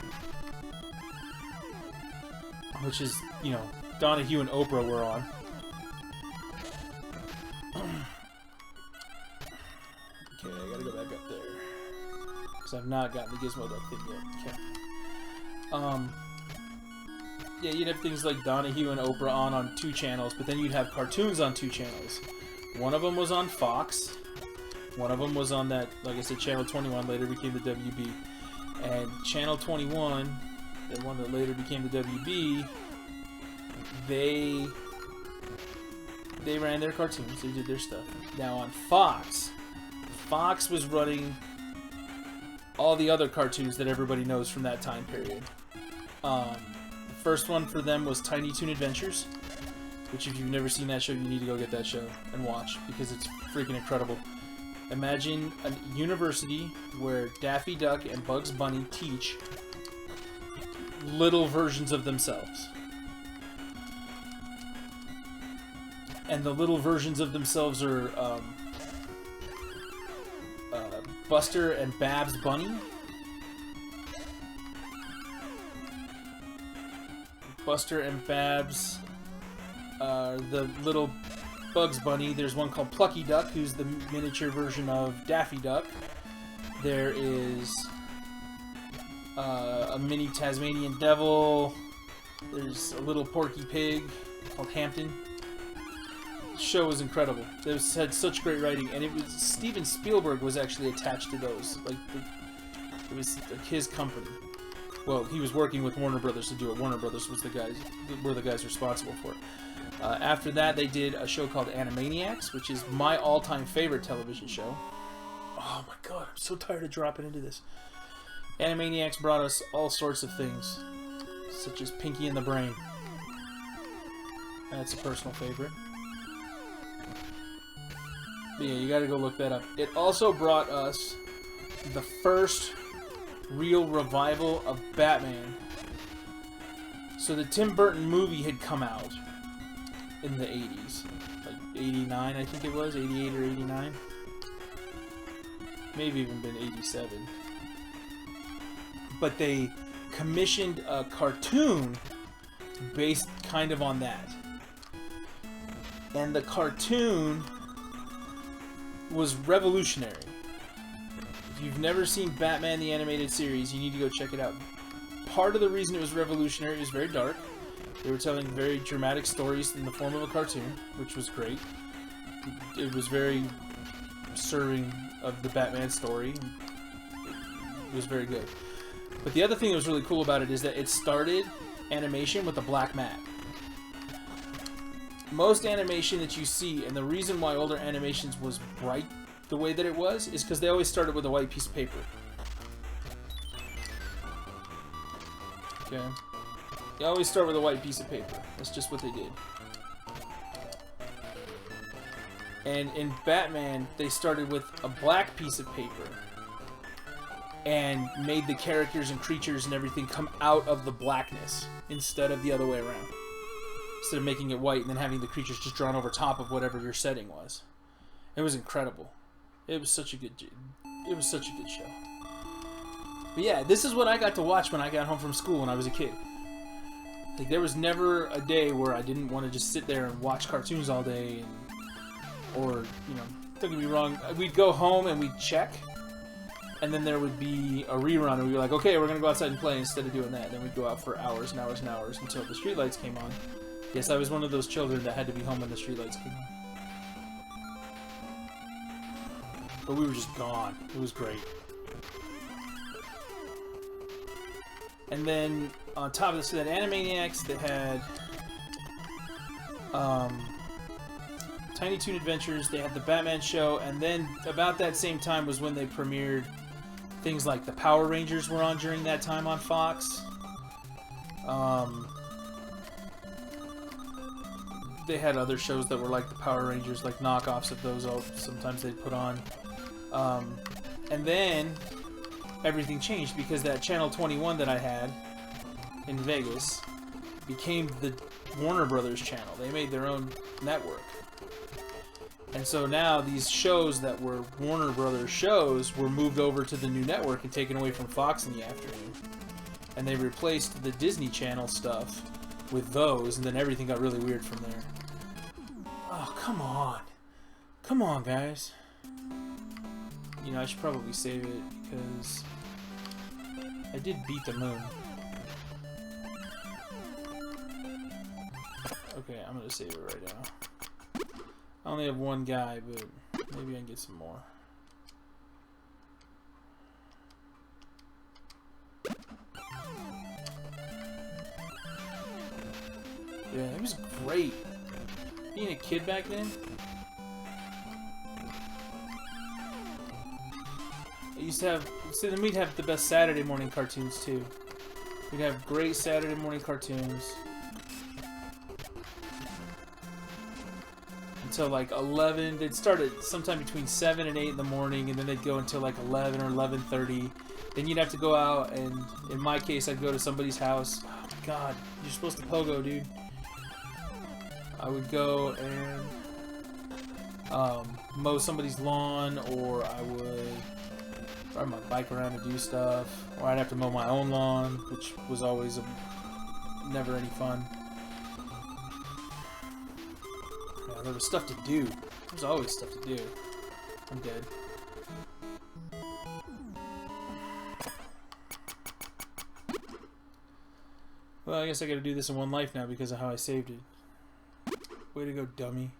A: which is, you know, Donahue and Oprah were on. Okay, I gotta go back up there, because I've not gotten the Gizmo Duck thing yet. Okay. Yeah, you'd have things like Donahue and Oprah on 2 channels, but then you'd have cartoons on 2 channels. One of them was on Fox. One of them was on that, like I said, Channel 21, later became the WB. And Channel 21, the one that later became the WB, they they ran their cartoons. They did their stuff. Now on Fox, Fox was running all the other cartoons that everybody knows from that time period. The first one for them was Tiny Toon Adventures, which if you've never seen that show, you need to go get that show and watch, because it's freaking incredible. Imagine a university where Daffy Duck and Bugs Bunny teach little versions of themselves. And the little versions of themselves are Buster and Babs Bunny. Buster and Babs are the little Bugs Bunny. There's one called Plucky Duck, who's the miniature version of Daffy Duck. There is a mini Tasmanian Devil. There's a little Porky Pig called Hampton. The show was incredible. It had such great writing, and it was Steven Spielberg was actually attached to those. Like it was like his company. Well, he was working with Warner Brothers to do it. Warner Brothers were the guys responsible for it. After that, they did a show called Animaniacs, which is my all-time favorite television show. Oh my god, I'm so tired of dropping into this. Animaniacs brought us all sorts of things, such as Pinky and the Brain. That's a personal favorite. But yeah, you gotta go look that up. It also brought us the first real revival of Batman. So the Tim Burton movie had come out in the 80s. Like 89, I think it was. 88 or 89. Maybe even been 87. But they commissioned a cartoon based kind of on that. And the cartoon was revolutionary. If you've never seen Batman the Animated Series, you need to go check it out. Part of the reason it was revolutionary, it was very dark. They were telling very dramatic stories in the form of a cartoon, which was great. It was very serving of the Batman story. It was very good. But the other thing that was really cool about it is that it started animation with a black mat. Most animation that you see, and the reason why older animations was bright the way that it was, is because they always started with a white piece of paper. Okay? They always start with a white piece of paper. That's just what they did. And in Batman, they started with a black piece of paper and made the characters and creatures and everything come out of the blackness instead of the other way around. Instead of making it white and then having the creatures just drawn over top of whatever your setting was. It was incredible. It was such a good show. But yeah, this is what I got to watch when I got home from school when I was a kid. Like, there was never a day where I didn't want to just sit there and watch cartoons all day, or, you know, don't get me wrong, we'd go home and we'd check, and then there would be a rerun, and we'd be like, okay, we're going to go outside and play instead of doing that. And then we'd go out for hours and hours and hours until the streetlights came on. Yes, I was one of those children that had to be home when the streetlights came on. But we were just gone. It was great. And then, on top of this, they had Animaniacs, they had Tiny Toon Adventures, they had the Batman show, and then about that same time was when they premiered things like the Power Rangers were on during that time on Fox. They had other shows that were like the Power Rangers, like knockoffs of those sometimes they'd put on. And then everything changed because that Channel 21 that I had in Vegas became the Warner Brothers channel. They made their own network. And so now these shows that were Warner Brothers shows were moved over to the new network and taken away from Fox in the afternoon. And they replaced the Disney Channel stuff with those, and then everything got really weird from there. Oh, come on. Come on, guys. You know, I should probably save it because I did beat the moon. Okay, I'm gonna save it right now. I only have one guy, but maybe I can get some more. Yeah, it was great. being a kid back then, I used to have, so then we'd have the best Saturday morning cartoons too. We'd have great Saturday morning cartoons until like 11. They'd start at sometime between 7 and 8 in the morning, and then they'd go until like 11 or 11:30. Then you'd have to go out, and in my case, I'd go to somebody's house. Oh my God, you're supposed to pogo, dude. I would go and mow somebody's lawn, or I would ride my bike around to do stuff, or I'd have to mow my own lawn, which was always never any fun. Yeah, there was stuff to do. There was always stuff to do. I'm dead. Well, I guess I gotta do this in one life now because of how I saved it. Way to go, dummy.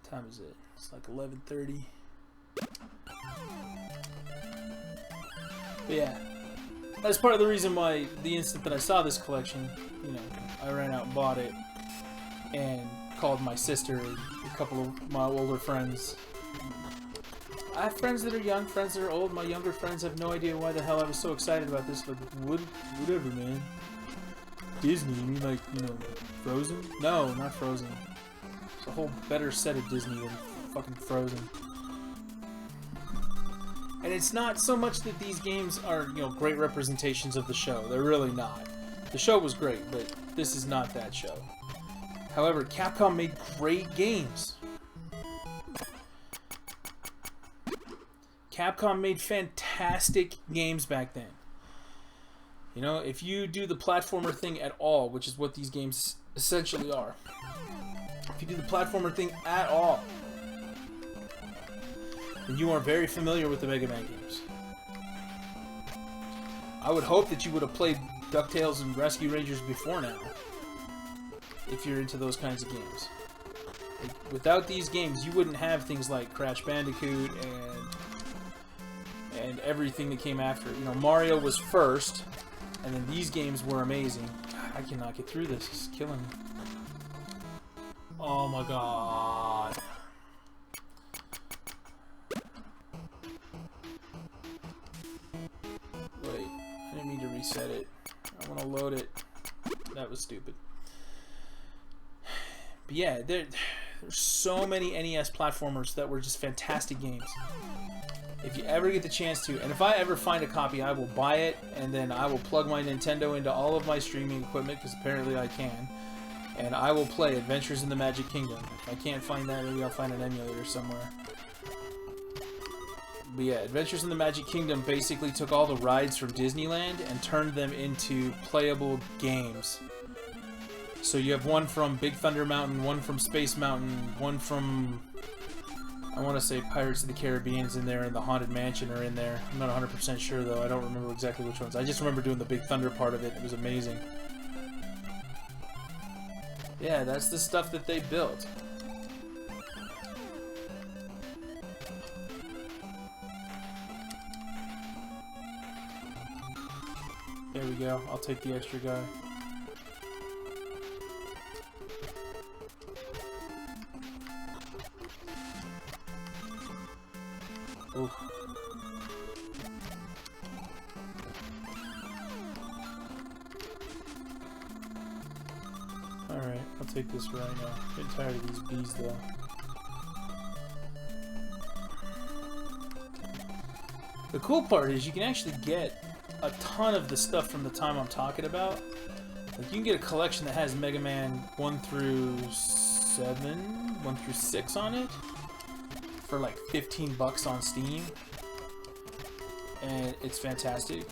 A: What time is it? It's like 11:30. But yeah, that's part of the reason why the instant that I saw this collection, you know, I ran out and bought it and called my sister, a couple of my older friends. I have friends that are young, friends that are old. My younger friends have no idea why the hell I was so excited about this. Like, whatever, man. Disney, you mean like, you know, Frozen? No, not Frozen. It's a whole better set of Disney than fucking Frozen. And it's not so much that these games are, you know, great representations of the show. They're really not. The show was great, but this is not that show. However, Capcom made great games. Capcom made fantastic games back then. You know, if you do the platformer thing at all, which is what these games essentially are, if you do the platformer thing at all, then you are very familiar with the Mega Man games. I would hope that you would have played Ducktales and Rescue Rangers before now, if you're into those kinds of games. Like, without these games, you wouldn't have things like Crash Bandicoot and everything that came after it. You know, Mario was first, and then these games were amazing. God, I cannot get through this. This is killing me. Oh my God. Wait, I didn't mean to reset it. I want to load it. That was stupid. But yeah, there's so many NES platformers that were just fantastic games. If you ever get the chance to, and if I ever find a copy, I will buy it, and then I will plug my Nintendo into all of my streaming equipment, because apparently I can, and I will play Adventures in the Magic Kingdom. If I can't find that, maybe I'll find an emulator somewhere. But yeah, Adventures in the Magic Kingdom basically took all the rides from Disneyland and turned them into playable games. So you have one from Big Thunder Mountain, one from Space Mountain, one from, I want to say Pirates of the Caribbean's in there, and the Haunted Mansion are in there. I'm not 100% sure though. I don't remember exactly which ones. I just remember doing the Big Thunder part of it. It was amazing. Yeah, that's the stuff that they built. There we go. I'll take the extra guy. Oof. Alright, I'll take this right now. Getting tired of these bees though. The cool part is you can actually get a ton of the stuff from the time I'm talking about. Like, you can get a collection that has Mega Man 1 through 7, 1 through 6 on it for like $15 on Steam, and it's fantastic.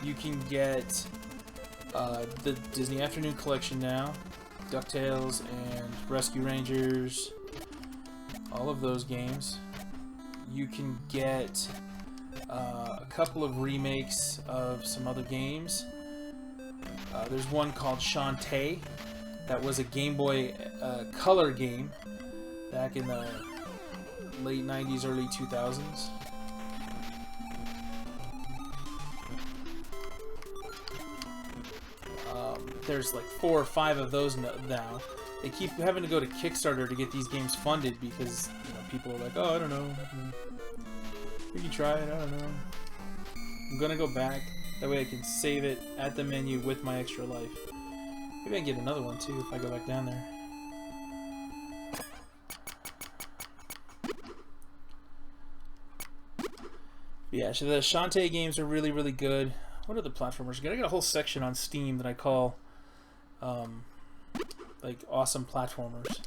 A: You can get the Disney Afternoon Collection now, Ducktales and Rescue Rangers, all of those games. You can get a couple of remakes of some other games. There's one called Shantae that was a Game Boy Color game back in the late 90s, early 2000s. there's like 4 or 5 of those now. They keep having to go to Kickstarter to get these games funded because, you know, people are like, oh, I don't know, we can try it, I don't know. I'm gonna go back, that way I can save it at the menu with my extra life. Maybe I can get another one too if I go back down there. Yeah, so the Shantae games are really, really good. What are the platformers? I got a whole section on Steam that I call like awesome platformers.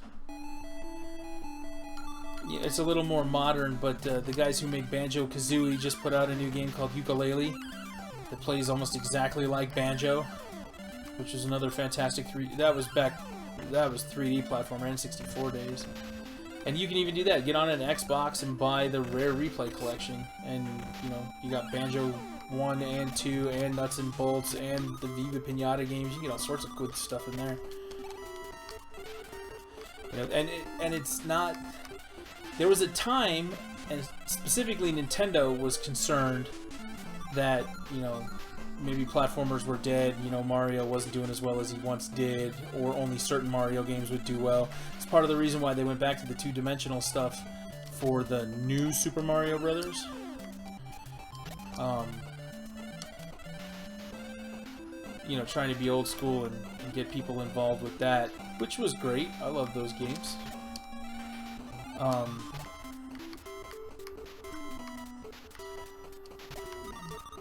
A: Yeah, it's a little more modern, but the guys who make Banjo-Kazooie just put out a new game called Yooka-Laylee that plays almost exactly like Banjo, which is another fantastic 3D. That was 3D platformer in 64 days. And you can even do that. Get on an Xbox and buy the Rare Replay collection, and you know you got Banjo 1 and 2 and Nuts and Bolts and the Viva Pinata games. You get all sorts of good stuff in there. You know, and it's not. There was a time, and specifically Nintendo was concerned that, you know, maybe platformers were dead, you know, Mario wasn't doing as well as he once did, or only certain Mario games would do well. It's part of the reason why they went back to the two-dimensional stuff for the new Super Mario Brothers. You know, trying to be old school and get people involved with that, which was great. I love those games.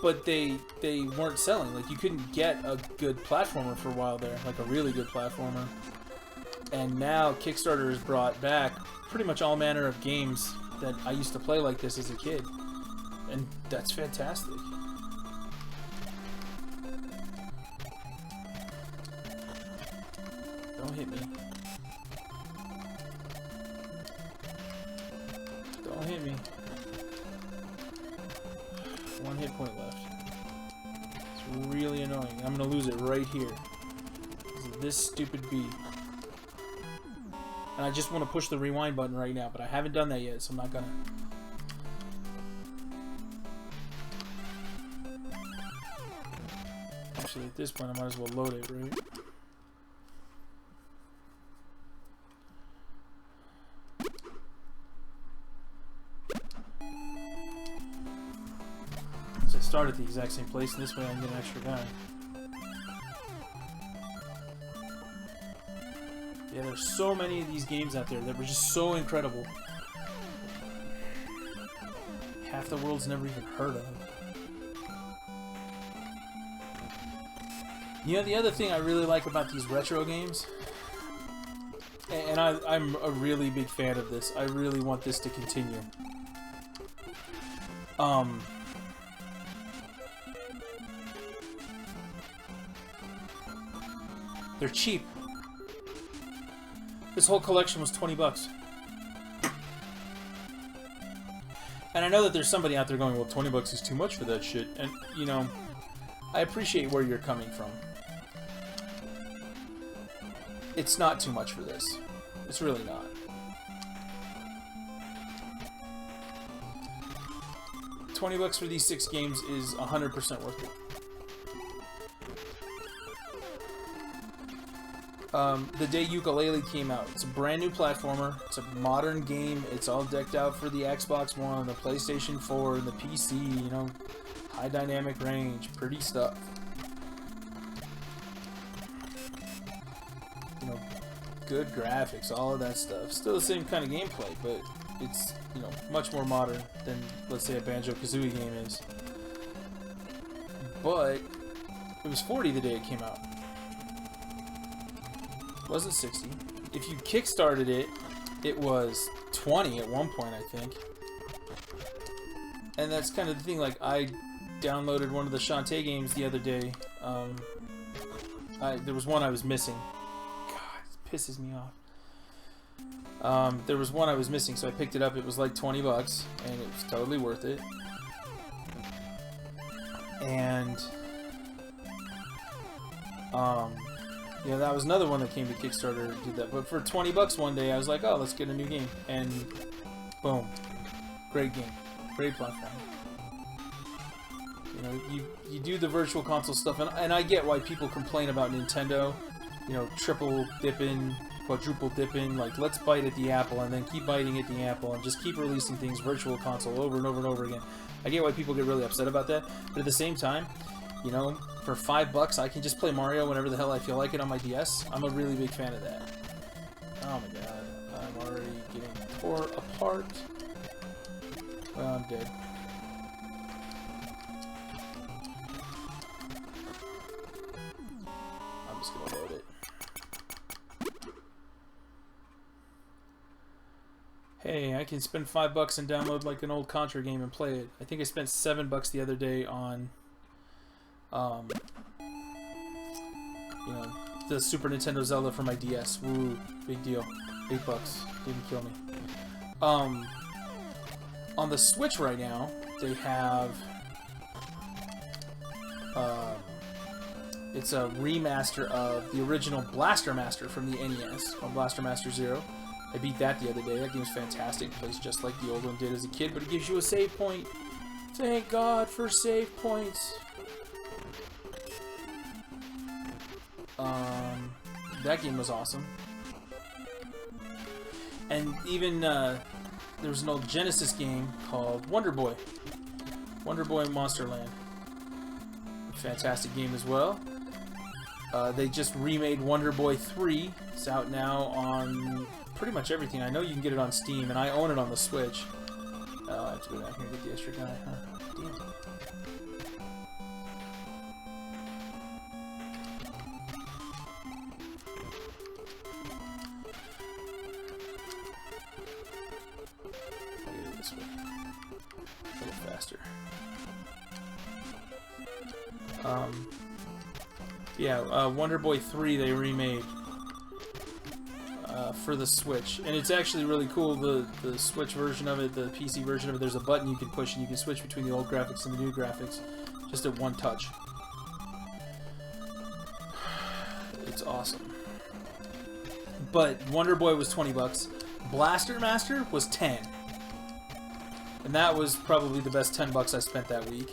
A: But they weren't selling. Like, you couldn't get a good platformer for a while there, like a really good platformer. And now Kickstarter has brought back pretty much all manner of games that I used to play like this as a kid. And that's fantastic. Don't hit me. Don't hit me. 1 hit point left. It's really annoying. I'm gonna lose it right here because of this stupid bee. And I just want to push the rewind button right now, but I haven't done that yet, so I'm not gonna. Actually, at this point, I might as well load it, right? Start at the exact same place, and this way I can get an extra guy. Yeah, there's so many of these games out there that were just so incredible. Half the world's never even heard of them. You know, the other thing I really like about these retro games, and I'm a really big fan of this, I really want this to continue. They're cheap. This whole collection was 20 bucks. And I know that there's somebody out there going, well, 20 bucks is too much for that shit. And, you know, I appreciate where you're coming from. It's not too much for this. It's really not. $20 for these 6 games is 100% worth it. The day Yooka-Laylee came out, it's a brand new platformer, it's a modern game, it's all decked out for the Xbox One, the PlayStation 4, and the PC, you know, high dynamic range, pretty stuff. You know, good graphics, all of that stuff. Still the same kind of gameplay, but it's, you know, much more modern than, let's say, a Banjo-Kazooie game is. But it was $40 the day it came out. It wasn't $60. If you kickstarted it, it was $20 at one point, I think. And that's kind of the thing. Like, I downloaded one of the Shantae games the other day. There was one I was missing. God, it pisses me off. There was one I was missing, so I picked it up. It was like 20 bucks, and it was totally worth it. And yeah, that was another one that came to Kickstarter did that. But for 20 bucks one day, I was like, oh, let's get a new game. And boom. Great game. Great platform. You know, you do the virtual console stuff, and I get why people complain about Nintendo, you know, triple dipping, quadruple dipping, like, let's bite at the apple and then keep biting at the apple and just keep releasing things virtual console over and over and over again. I get why people get really upset about that, but at the same time, you know, for $5 I can just play Mario whenever the hell I feel like it on my DS. I'm a really big fan of that. Oh my god, I'm already getting tore apart. Well, I'm dead. I'm just gonna load it. Hey, I can spend $5 and download like an old Contra game and play it. I think I spent $7 the other day on, you know, the Super Nintendo Zelda for my DS. Woo, big deal. $8 didn't kill me. On the Switch right now, they have, it's a remaster of the original Blaster Master from the NES, called Blaster Master Zero. I beat that the other day. That game's fantastic. It plays just like the old one did as a kid, but it gives you a save point. Thank God for save points. That game was awesome. And even, there was an old Genesis game called Wonder Boy. Wonder Boy Monsterland. Fantastic game as well. They just remade Wonder Boy 3. It's out now on pretty much everything. I know you can get it on Steam, and I own it on the Switch. Oh, I have to go down here and get the extra guy, huh? Damn it. I'll get it this way. A little faster. Yeah, Wonder Boy 3 they remade for the Switch, and it's actually really cool. The Switch version of it, the PC version of it, there's a button you can push and you can switch between the old graphics and the new graphics just at one touch. It's awesome. But Wonder Boy was $20. Blaster Master was $10. And that was probably the best $10 I spent that week.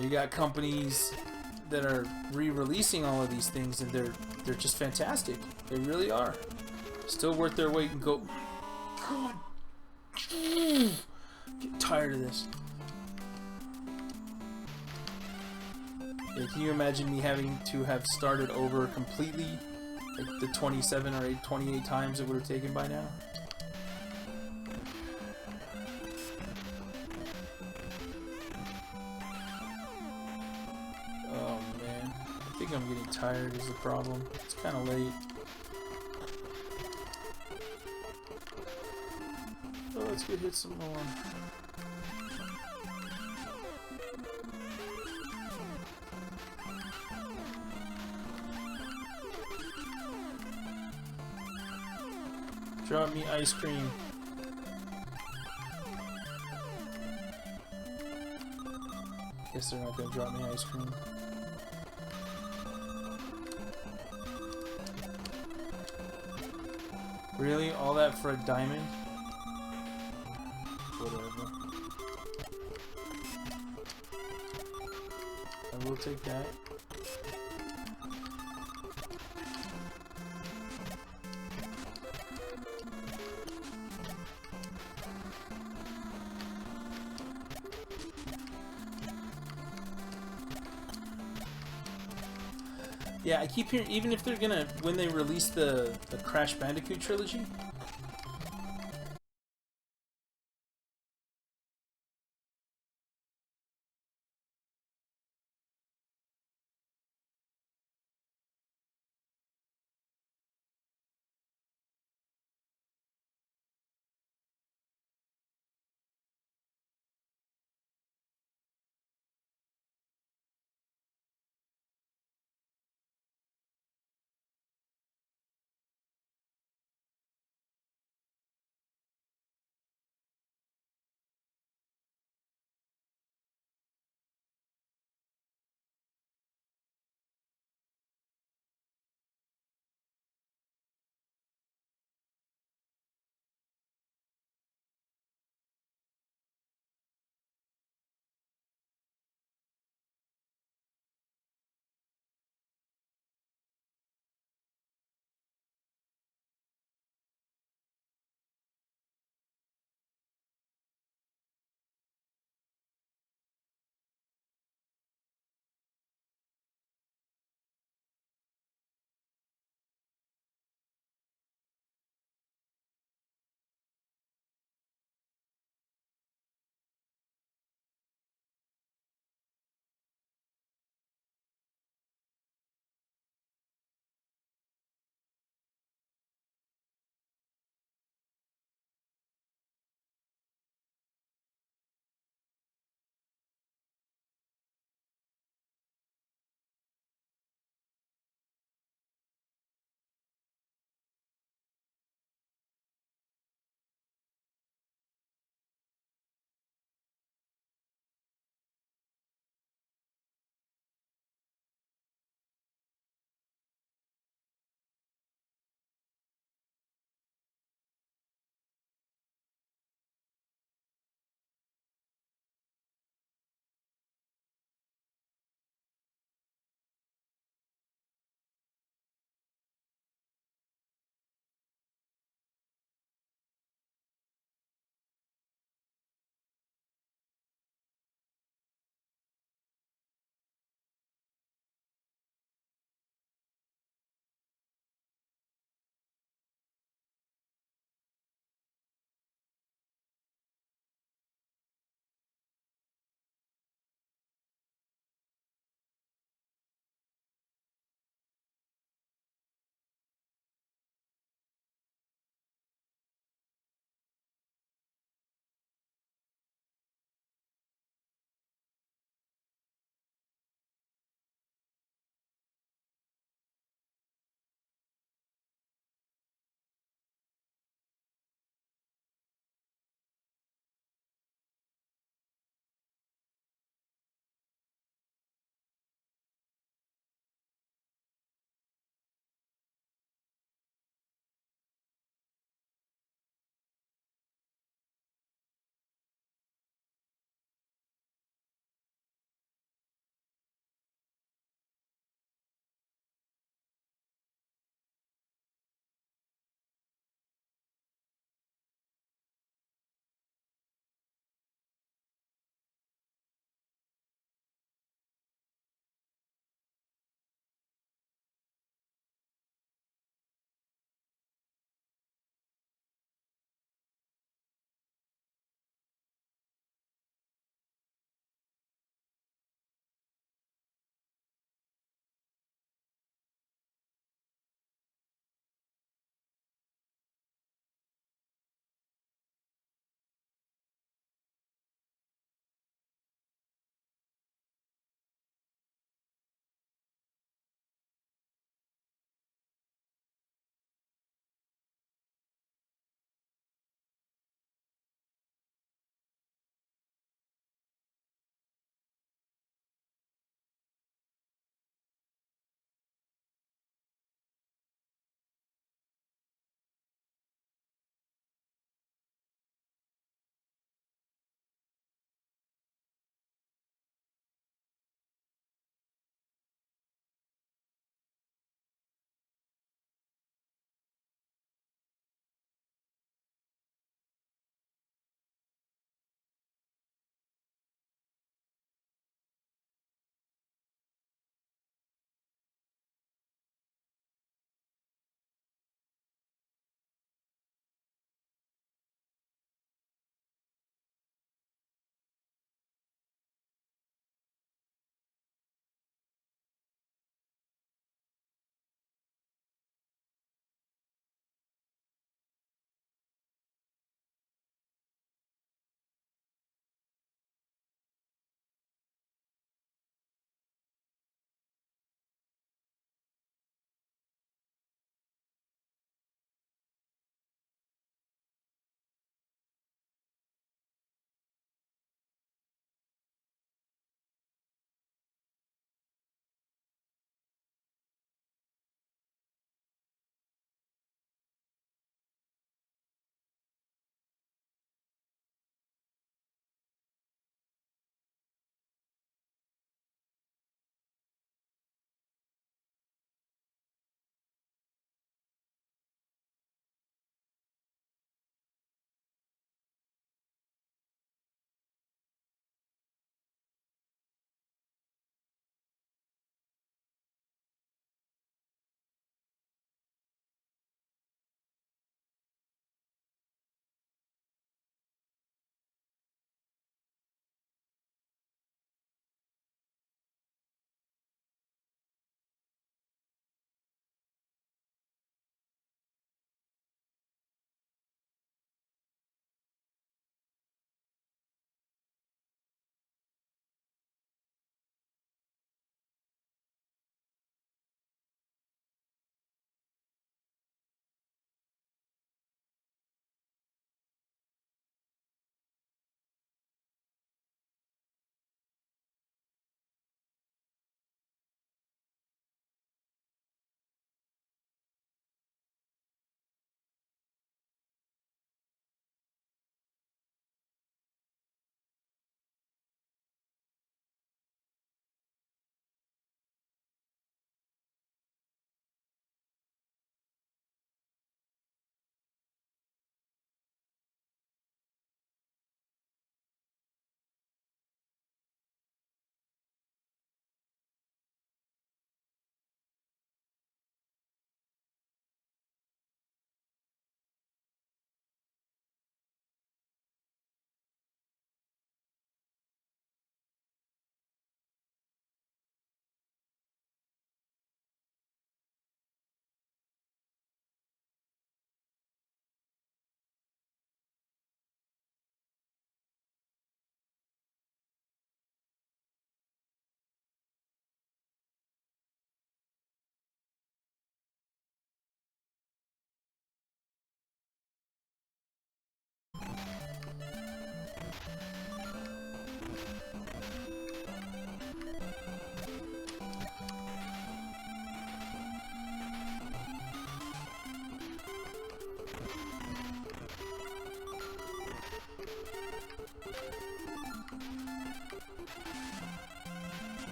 A: You got companies that are re-releasing all of these things, and they're just fantastic. They really are. Still worth their weight in gold. God, get tired of this. Yeah, can you imagine me having to have started over completely, like the 27 or 28 times it would have taken by now? I think I'm getting tired is the problem. It's kind of late. Oh, let's get hit some more. Drop me ice cream. Guess they're not gonna drop me ice cream. Really? All that for a diamond? Whatever. I will take that. Yeah, I keep hearing, even if they're gonna, when they release the Crash Bandicoot trilogy,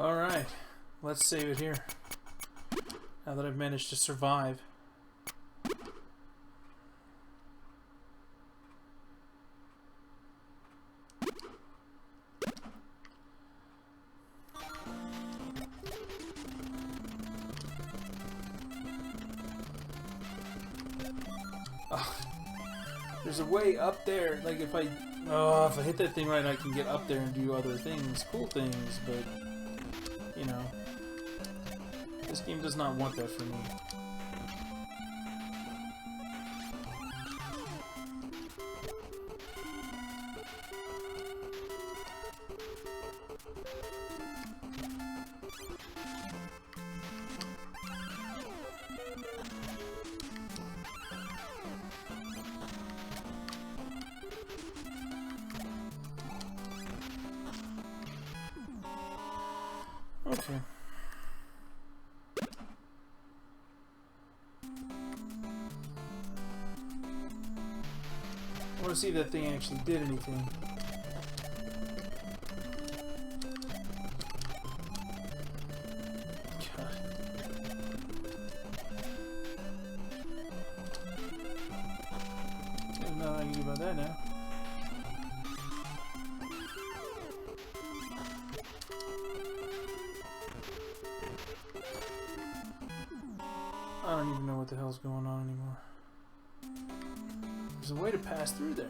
A: Alright, let's save it here. Now that I've managed to survive. Oh, there's a way up there, like if I hit that thing right, I can get up there and do other things, cool things, but, you know, this game does not want that for me. Okay. I want to see if that thing actually did anything. God. There's nothing I can do about that now. I don't even know what the hell's going on anymore. There's a way to pass through there.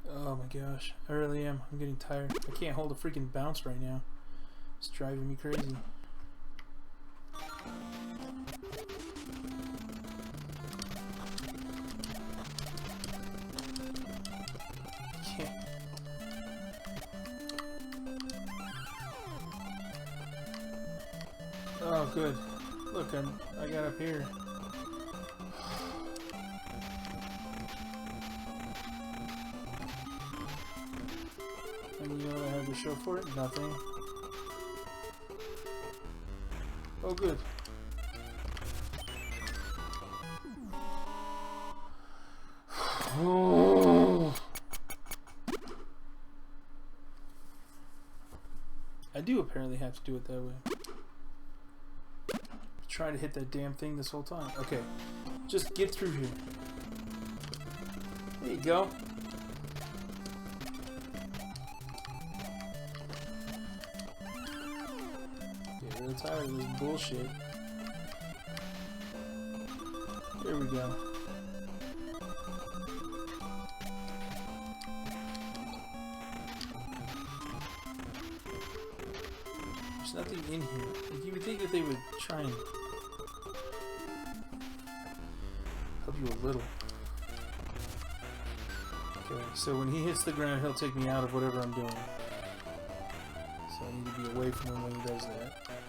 A: Oh my gosh, I really am. I'm getting tired. I can't hold a freaking bounce right now. It's driving me crazy. Oh, good. Look, I got up here. And you know what I have to show for it? Nothing. Oh, good. I do apparently have to do it that way. Trying to hit that damn thing this whole time. Okay, just get through here. There you go. Get really tired of this bullshit. There we go. There's nothing in here. Like, you would think that they would try and help you a little. Okay, so when he hits the ground, he'll take me out of whatever I'm doing. So I need to be away from him when he does that.